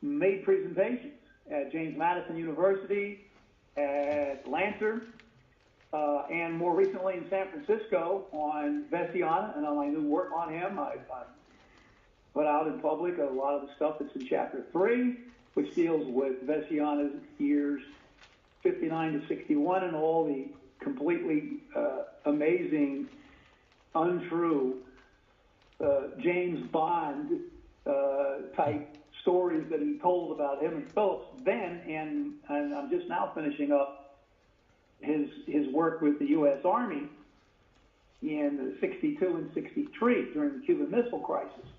Speaker 5: made presentations at James Madison University, at Lancer, and more recently in San Francisco on Vesiana and on my new work on him. I've put out in public a lot of the stuff that's in Chapter 3, which deals with Vesiana's years 59 to 61 and all the completely amazing, untrue James Bond type stories that he told about him and Phillips then, and I'm just now finishing up his work with the U.S. Army in 62 and 63 during the Cuban Missile Crisis.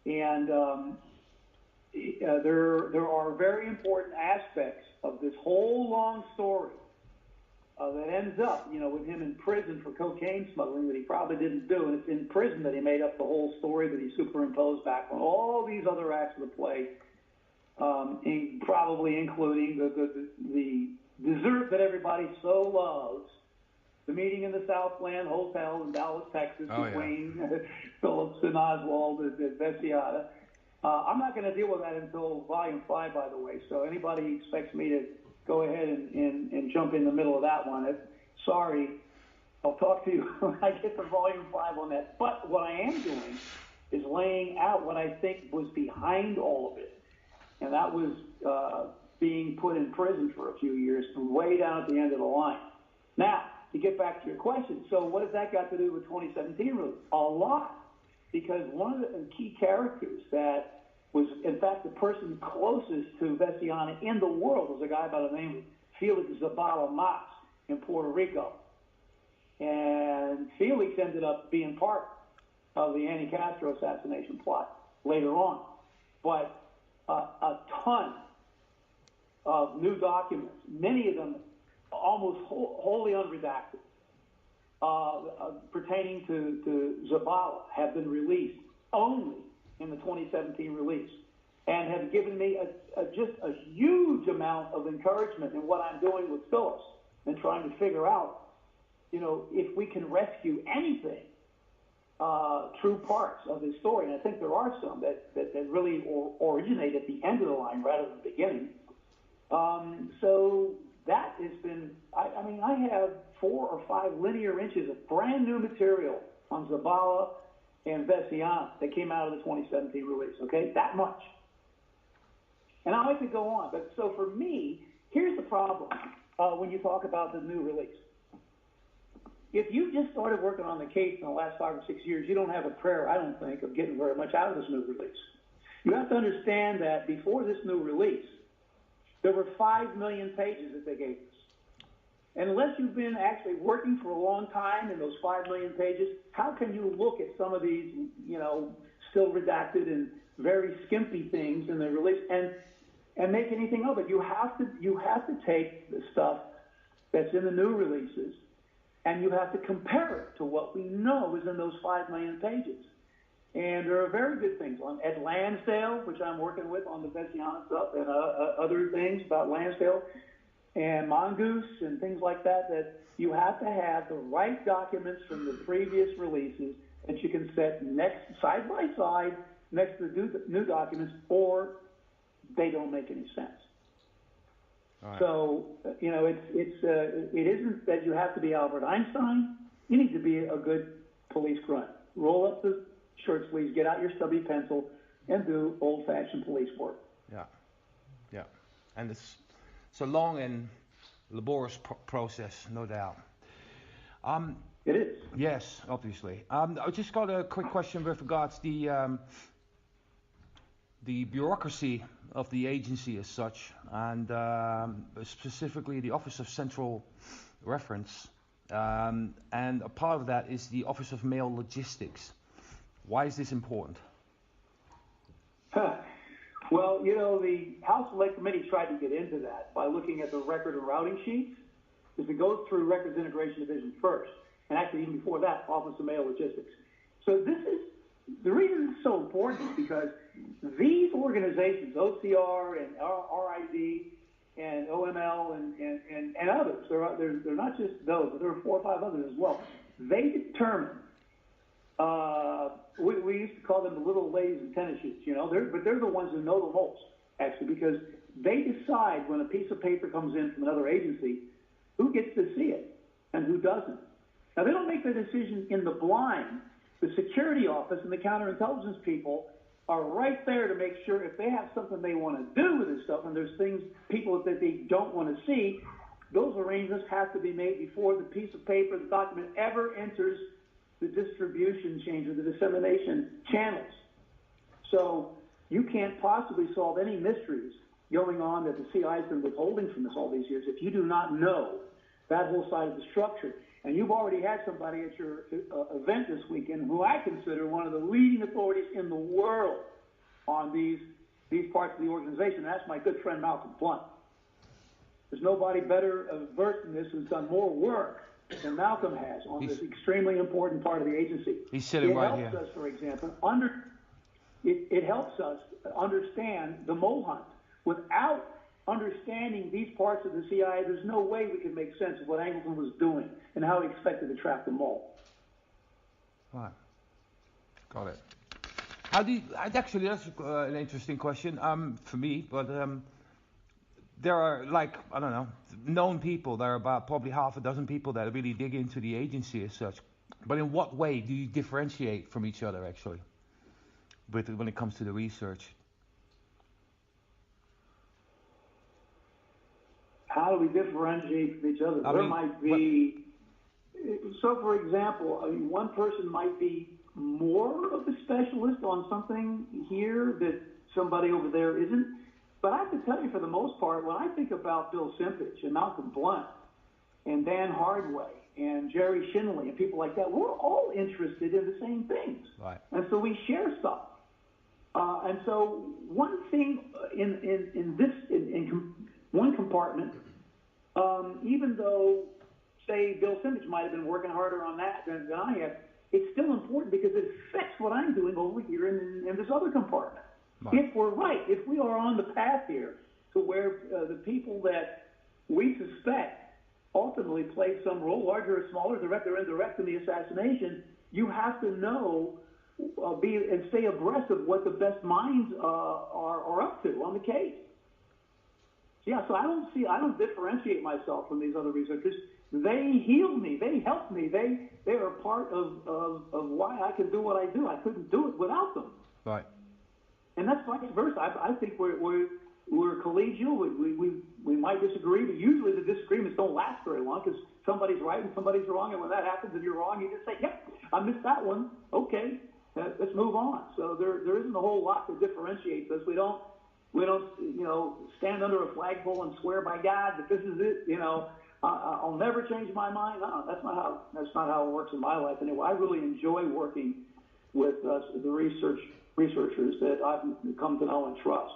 Speaker 5: And there are very important aspects of this whole long story that ends up, with him in prison for cocaine smuggling that he probably didn't do. And it's in prison that he made up the whole story that he superimposed back on all these other acts of the play, probably including the dessert that everybody so loves, the meeting in the Southland Hotel in Dallas, Texas, with Wayne Phillips and Oswald at Vesiana. I'm not going to deal with that until Volume 5, by the way, so anybody expects me to go ahead and jump in the middle of that one, sorry, I'll talk to you when I get to Volume 5 on that. But what I am doing is laying out what I think was behind all of it, and that was being put in prison for a few years, way down at the end of the line. Now, to get back to your question, so what has that got to do with 2017 release? A lot, because one of the key characters that was, in fact, the person closest to Vesiana in the world was a guy by the name of Felix Zabala Mas in Puerto Rico. And Felix ended up being part of the anti-Castro assassination plot later on. But a ton of new documents, many of them almost wholly unredacted, pertaining to Zabala, have been released only in the 2017 release, and have given me just a huge amount of encouragement in what I'm doing with Phillips and trying to figure out, if we can rescue anything, true parts of his story. And I think there are some that really originate at the end of the line rather than the beginning. So that has been, I have 4 or 5 linear inches of brand new material on Zabala and Vesiana that came out of the 2017 release, okay? That much. And I like to go on, but so for me, here's the problem when you talk about the new release. If you just started working on the case in the last 5 or 6 years, you don't have a prayer, I don't think, of getting very much out of this new release. You have to understand that before this new release, there were 5 million pages that they gave us. And unless you've been actually working for a long time in those 5 million pages, how can you look at some of these, still redacted and very skimpy things in the release and make anything of it? You have to take the stuff that's in the new releases and you have to compare it to what we know is in those 5 million pages. And there are very good things at Lansdale, which I'm working with on the Vesiana stuff, and other things about Lansdale and Mongoose and things like that you have to have the right documents from the previous releases that you can set side by side next to the new documents, or they don't make any sense. Right. So, it isn't that you have to be Albert Einstein. You need to be a good police grunt. Roll up the shirt sleeves, get out your stubby pencil, and do old-fashioned police work.
Speaker 6: Yeah. And it's a long and laborious process, no doubt.
Speaker 5: It is.
Speaker 6: Yes, obviously. I just got a quick question with regards to the bureaucracy of the agency as such, and specifically the Office of Central Reference, and a part of that is the Office of Mail Logistics. Why is this important?
Speaker 5: Well, the House Select Committee tried to get into that by looking at the record and routing sheets, because it goes through Records Integration Division first, and actually even before that, Office of Mail Logistics. So the reason it's so important is because these organizations, OCR and RID and OML and others, they're not just those, but there are 4 or 5 others as well. They determine, we used to call them the little ladies in tennis shoes, but they're the ones who know the most, actually, because they decide when a piece of paper comes in from another agency, who gets to see it and who doesn't. Now, they don't make the decision in the blind. The security office and the counterintelligence people are right there to make sure if they have something they want to do with this stuff, and there's things, people that they don't want to see, those arrangements have to be made before the piece of paper, the document ever enters the distribution chain or the dissemination channels. So you can't possibly solve any mysteries going on that the CIA has been withholding from us all these years if you do not know that whole side of the structure. And you've already had somebody at your event this weekend who I consider one of the leading authorities in the world on these parts of the organization. That's my good friend Malcolm Blunt. There's nobody better versed in this who's done more work than Malcolm has on this extremely important part of the agency.
Speaker 6: He's sitting right here.
Speaker 5: It helps us, for example, it helps us understand the mole hunt. Without understanding these parts of the CIA, there's no way we can make sense of what Angleton was doing and how he expected to track the mole.
Speaker 6: Right. Got it. How do you, actually, that's an interesting question for me, but there are, like, I don't know, known people. There are about probably half a dozen people that really dig into the agency as such. But in what way do you differentiate from each other, actually, when it comes to the research?
Speaker 5: How do we differentiate from each other? There might be... So, for example, one person might be more of a specialist on something here that somebody over there isn't. But I have to tell you, for the most part, when I think about Bill Simpich and Malcolm Blunt and Dan Hardway and Jerry Shinley and people like that, we're all interested in the same things.
Speaker 6: Right.
Speaker 5: And so we share stuff. And so one thing in one compartment, even though, say, Bill Simpich might have been working harder on that than I have, it's still important because it affects what I'm doing over here in this other compartment. Right. If we're right, if we are on the path here to where the people that we suspect ultimately played some role, larger or smaller, direct or indirect, in the assassination, you have to know and stay abreast of what the best minds are up to on the case. Yeah, so I don't differentiate myself from these other researchers. They healed me. They helped me. They are part of why I can do what I do. I couldn't do it without them.
Speaker 6: Right.
Speaker 5: And that's vice versa. I think we're collegial. We might disagree, but usually the disagreements don't last very long because somebody's right and somebody's wrong. And when that happens and you're wrong, you just say, "Yep, I missed that one. Okay, let's move on." So there isn't a whole lot that differentiates us. We don't stand under a flagpole and swear by God that this is it. I'll never change my mind. No, that's not how it works in my life anyway. I really enjoy working with the researchers that I've come to know and trust.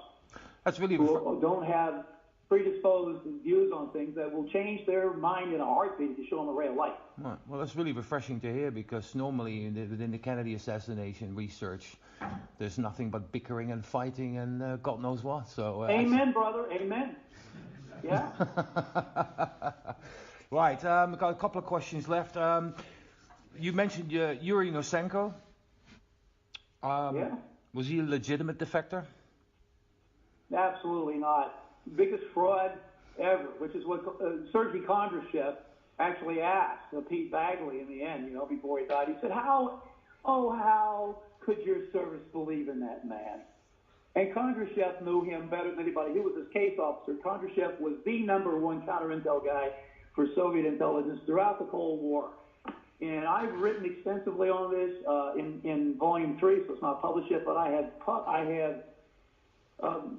Speaker 6: That's really
Speaker 5: who don't have predisposed views on things that will change their mind in a heartbeat if you show them a ray of light.
Speaker 6: Right. Well, that's really refreshing to hear because normally within the Kennedy assassination research, there's nothing but bickering and fighting and God knows what. So.
Speaker 5: Amen, brother. Amen. Yeah.
Speaker 6: Right. We've got a couple of questions left. You mentioned Yuri Nosenko.
Speaker 5: Yeah.
Speaker 6: Was he a legitimate defector?
Speaker 5: Absolutely not. Biggest fraud ever, which is what Sergei Kondrashev actually asked Pete Bagley in the end, before he died. He said, how could your service believe in that man? And Kondrashev knew him better than anybody. He was his case officer. Kondrashev was the number one counterintel guy for Soviet intelligence throughout the Cold War. And I've written extensively on this in Volume 3, so it's not published yet, but I have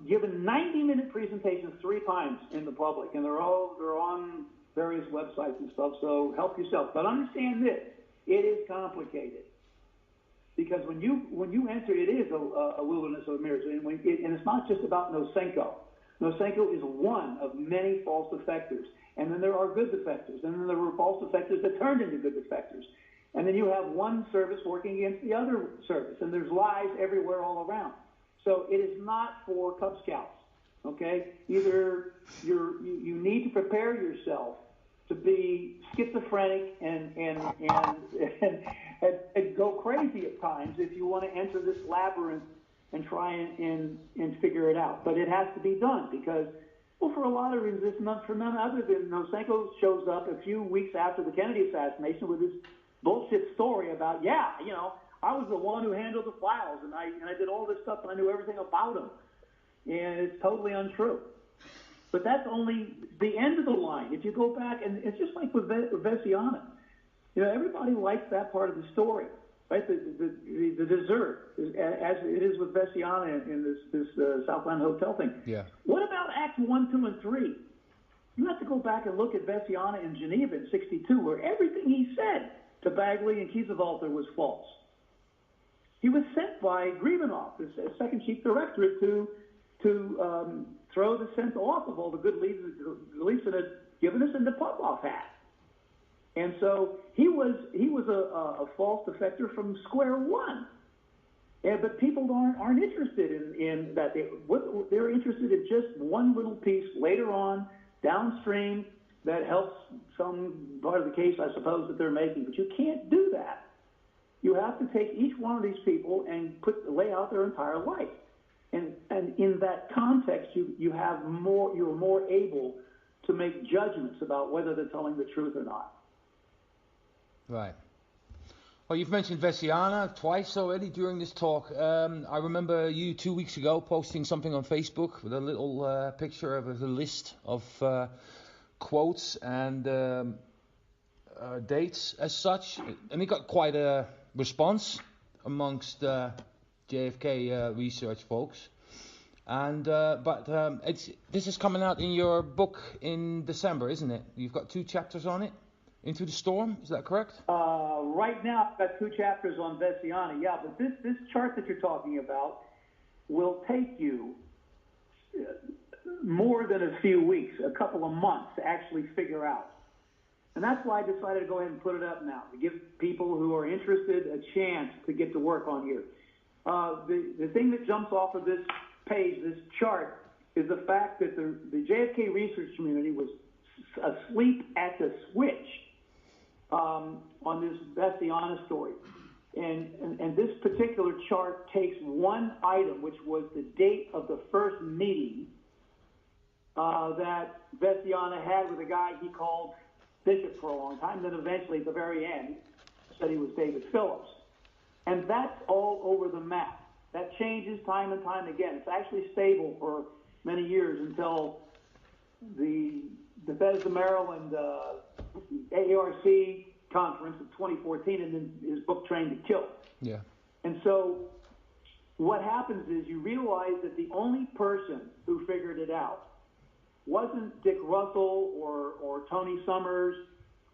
Speaker 5: given 90-minute presentations 3 times in the public, and they're on various websites and stuff, so help yourself. But understand this, it is complicated. Because when you enter, it is a wilderness of mirrors, and it's not just about Nosenko. Nosenko is one of many false defectors. And then there are good defectors. And then there were false defectors that turned into good defectors. And then you have one service working against the other service. And there's lies everywhere all around. So it is not for Cub Scouts, okay? Either you need to prepare yourself to be schizophrenic and go crazy at times if you want to enter this labyrinth and try and figure it out. But it has to be done because, well, for a lot of reasons, for none other than Nosenko shows up a few weeks after the Kennedy assassination with this bullshit story about, I was the one who handled the files, and I did all this stuff, and I knew everything about them. And it's totally untrue. But that's only the end of the line. If you go back, and it's just like with Vesiana. Everybody likes that part of the story, right? The dessert, as it is with Vesiana in this Southland Hotel thing.
Speaker 6: Yeah.
Speaker 5: What about Acts 1, 2, and 3? You have to go back and look at Vesiana in Geneva in '62, where everything he said to Bagley and Kiesewetter was false. He was sent by Grivenoff, the second chief directorate, to throw the scent off of all the good leads that had given us in the Popoff hat. And so he was a false defector from square one. But people aren't interested in that. They're interested in just one little piece later on, downstream, that helps some part of the case, I suppose, that they're making. But you can't do that. You have to take each one of these people and lay out their entire life. And in that context, you're more able to make judgments about whether they're telling the truth or not.
Speaker 6: Right. Well, you've mentioned Vesiana twice already during this talk. I remember you 2 weeks ago posting something on Facebook with a little picture of a list of quotes and dates as such, and it got quite a response amongst JFK research folks. And this is coming out in your book in December, isn't it? You've got 2 chapters on it. Into the Storm, is that correct?
Speaker 5: Right now, I've got 2 chapters on Vesiana, yeah, but this chart that you're talking about will take you more than a few weeks, a couple of months to actually figure out. And that's why I decided to go ahead and put it up now, to give people who are interested a chance to get to work on here. The thing that jumps off of this page, this chart, is the fact that the JFK research community was asleep at the switch on this Vesiana story. And this particular chart takes one item, which was the date of the first meeting that Vesiana had with a guy he called Bishop for a long time, then eventually at the very end said he was David Phillips. And that's all over the map. That changes time and time again. It's actually stable for many years until the Bethesda, Maryland AARC conference of 2014, and then his book Trained to Kill.
Speaker 6: Yeah.
Speaker 5: And so what happens is you realize that the only person who figured it out wasn't Dick Russell or Tony Summers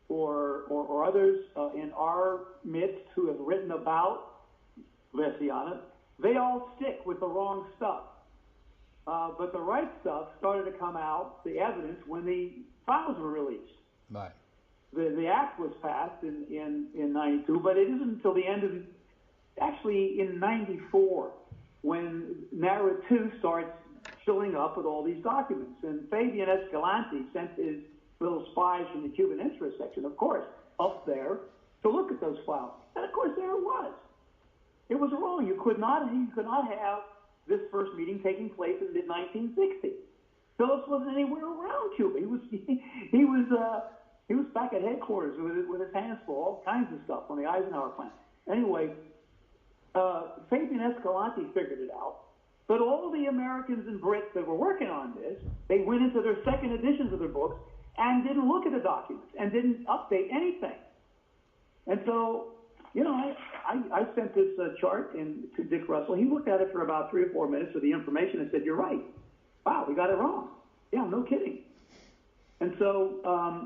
Speaker 5: or others in our midst who have written about Vesiana. They all stick with the wrong stuff. But the right stuff started to come out, the evidence, when the files were released.
Speaker 6: Right.
Speaker 5: The act was passed in 92, but it isn't until the end of, actually in 94, when NARA 2 starts filling up with all these documents. And Fabian Escalante sent his little spies from the Cuban interest section, of course, up there to look at those files. And of course there it was. It was wrong. You could not have this first meeting taking place in mid-1960. Phillips wasn't anywhere around Cuba. He was back at headquarters with his hands full, all kinds of stuff on the Eisenhower plant. Anyway, Fabian Escalante figured it out. But all the Americans and Brits that were working on this, they went into their second editions of their books and didn't look at the documents and didn't update anything. And so, I sent this chart to Dick Russell. He looked at it for about 3 or 4 minutes with the information and said, "You're right. Wow, we got it wrong." Yeah, no kidding. And so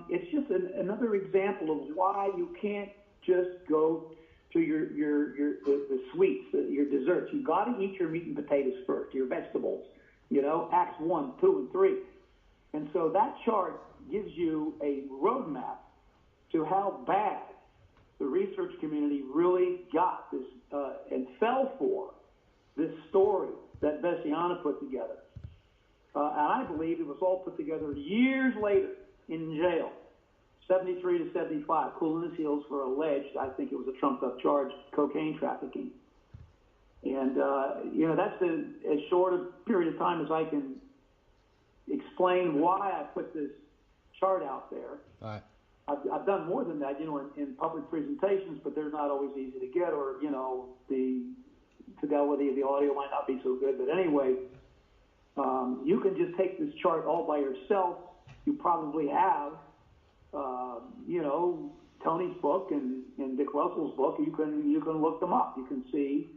Speaker 5: it's just another example of why you can't just go to the sweets, your desserts. You got to eat your meat and potatoes first, your vegetables. Acts 1, 2, and 3. And so that chart gives you a roadmap to how bad the research community really got this and fell for this story that Vesiana put together. And I believe it was all put together years later in jail, 73 to 75, cooling his heels for alleged, I think it was a trumped-up charge, cocaine trafficking. And, that's as short a period of time as I can explain why I put this chart out there.
Speaker 6: Right.
Speaker 5: I've done more than that, in public presentations, but they're not always easy to get, or the fidelity of the audio might not be so good. But anyway, you can just take this chart all by yourself. You probably have, Tony's book and Dick Russell's book. You can look them up. You can see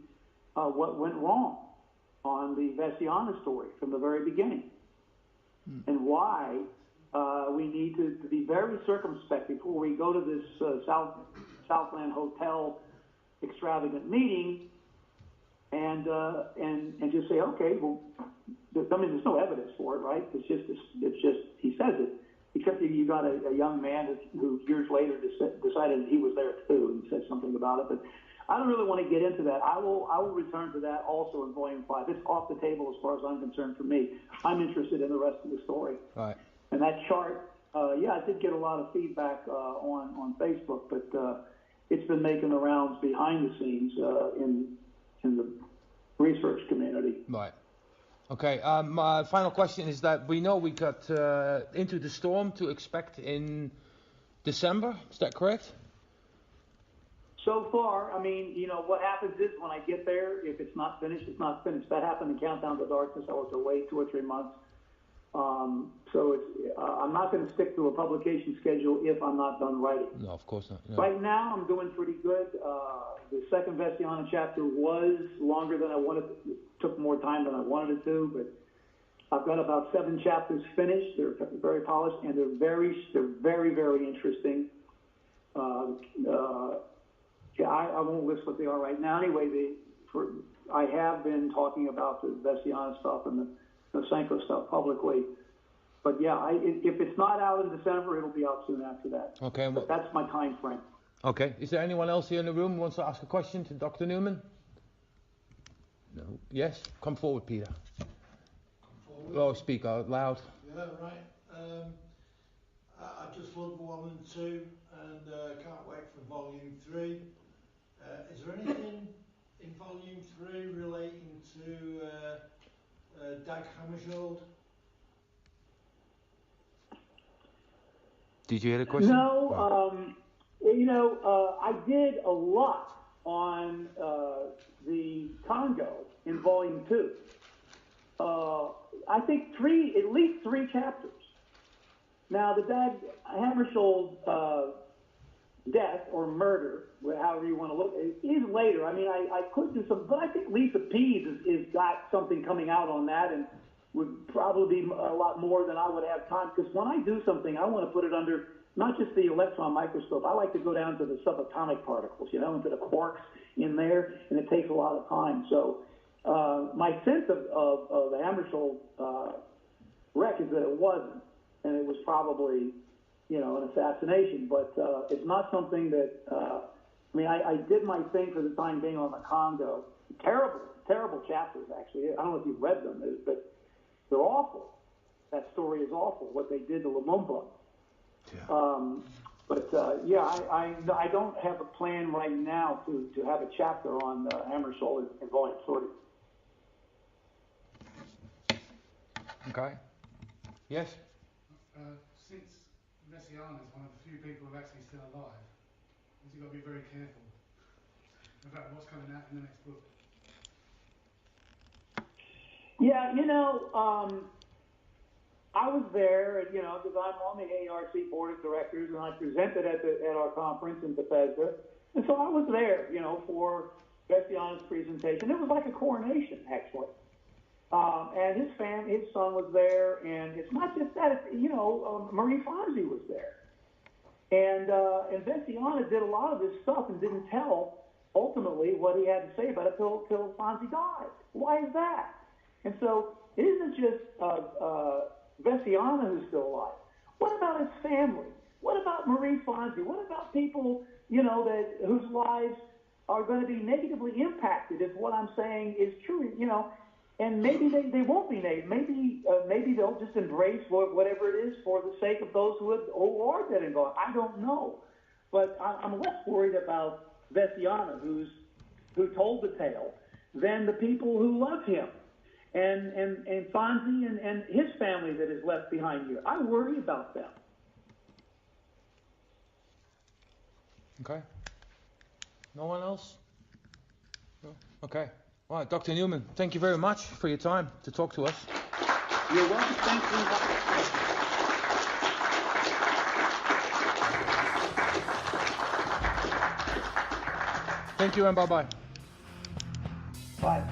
Speaker 5: what went wrong on the Vessiana story from the very beginning, and why we need to be very circumspect before we go to this Southland Hotel extravagant meeting and just say, okay, well, there's no evidence for it, right? It's just he says it. Except that you got a young man who years later decided he was there too and said something about it. But I don't really want to get into that. I will return to that also in Volume 5. It's off the table as far as I'm concerned for me. I'm interested in the rest of the story. Right. And that chart, I did get a lot of feedback on Facebook, but it's been making the rounds behind the scenes in the research community.
Speaker 6: Right. Okay. My final question is that we know we got Into the Storm to expect in December. Is that correct?
Speaker 5: So far, what happens is when I get there, if it's not finished, it's not finished. That happened in Countdown to Darkness. I was away 2 or 3 months. So I'm not going to stick to a publication schedule if I'm not done writing.
Speaker 6: No, of course not. No.
Speaker 5: Right now, I'm doing pretty good. The second Vessiana chapter was longer than I wanted. It took more time than I wanted it to, but I've got about 7 chapters finished. They're very polished, and they're very, very interesting. I won't list what they are right now. Anyway, I have been talking about the Vessiana stuff and the Senko stuff publicly. But if it's not out in December, it'll be out soon after that. Okay. But that's my time frame.
Speaker 6: Okay. Is there anyone else here in the room who wants to ask a question to Dr. Newman? No. Yes? Come forward, Peter. Oh, speak out loud.
Speaker 7: Yeah, right. I just love 1 and 2 and can't wait for Volume 3. Is there anything in Volume 3 relating to Dag Hammarskjöld?
Speaker 6: Did you hear the question?
Speaker 5: No. I did a lot on the Congo in Volume 2. I think at least 3 chapters. Now, the Dag Hammarskjöld death or murder, however you want to look at it, is later. I could do some, but I think Lisa Pease has got something coming out on that and would probably be a lot more than I would have time, because when I do something, I want to put it under not just the electron microscope. I like to go down to the subatomic particles, into the quarks in there, and it takes a lot of time. So my sense of the Hammarskjöld wreck is that it wasn't, and it was probably an assassination, but it's not something that, I did my thing for the time being on the Congo. Terrible chapters, actually. I don't know if you've read them, but they're awful. That story is awful, what they did to Lumumba. Yeah. I don't have a plan right now to have a chapter on Hammarskjöld in Volume 3.
Speaker 6: Okay. Yes?
Speaker 8: Since Vessiana is one of the few people who are actually still alive, you've got to be very careful about what's coming out in the next book.
Speaker 5: Yeah, I was there, because I'm on the ARC board of directors, and I presented at our conference in Bethesda, and so I was there, for Vessiana's presentation. It was like a coronation, actually. And his son was there, and it's not just that, Marie Fonzie was there. And Vessiana did a lot of this stuff and didn't tell, ultimately, what he had to say about it till Fonzie died. Why is that? And so it isn't just Vessiana who's still alive. What about his family? What about Marie Fonzie? What about people, whose lives are going to be negatively impacted if what I'm saying is true, And maybe they won't be negative. Maybe they'll just embrace whatever it is for the sake of those who are dead and gone. I don't know. But I'm less worried about Vessiana, who told the tale, than the people who love him. And Fonzie and his family that is left behind here. I worry about them.
Speaker 6: Okay. No one else? No? Okay. All right, Dr. Newman, thank you very much for your time to talk to us.
Speaker 3: You're welcome. Thank you.
Speaker 6: Thank you and bye-bye.
Speaker 5: Bye.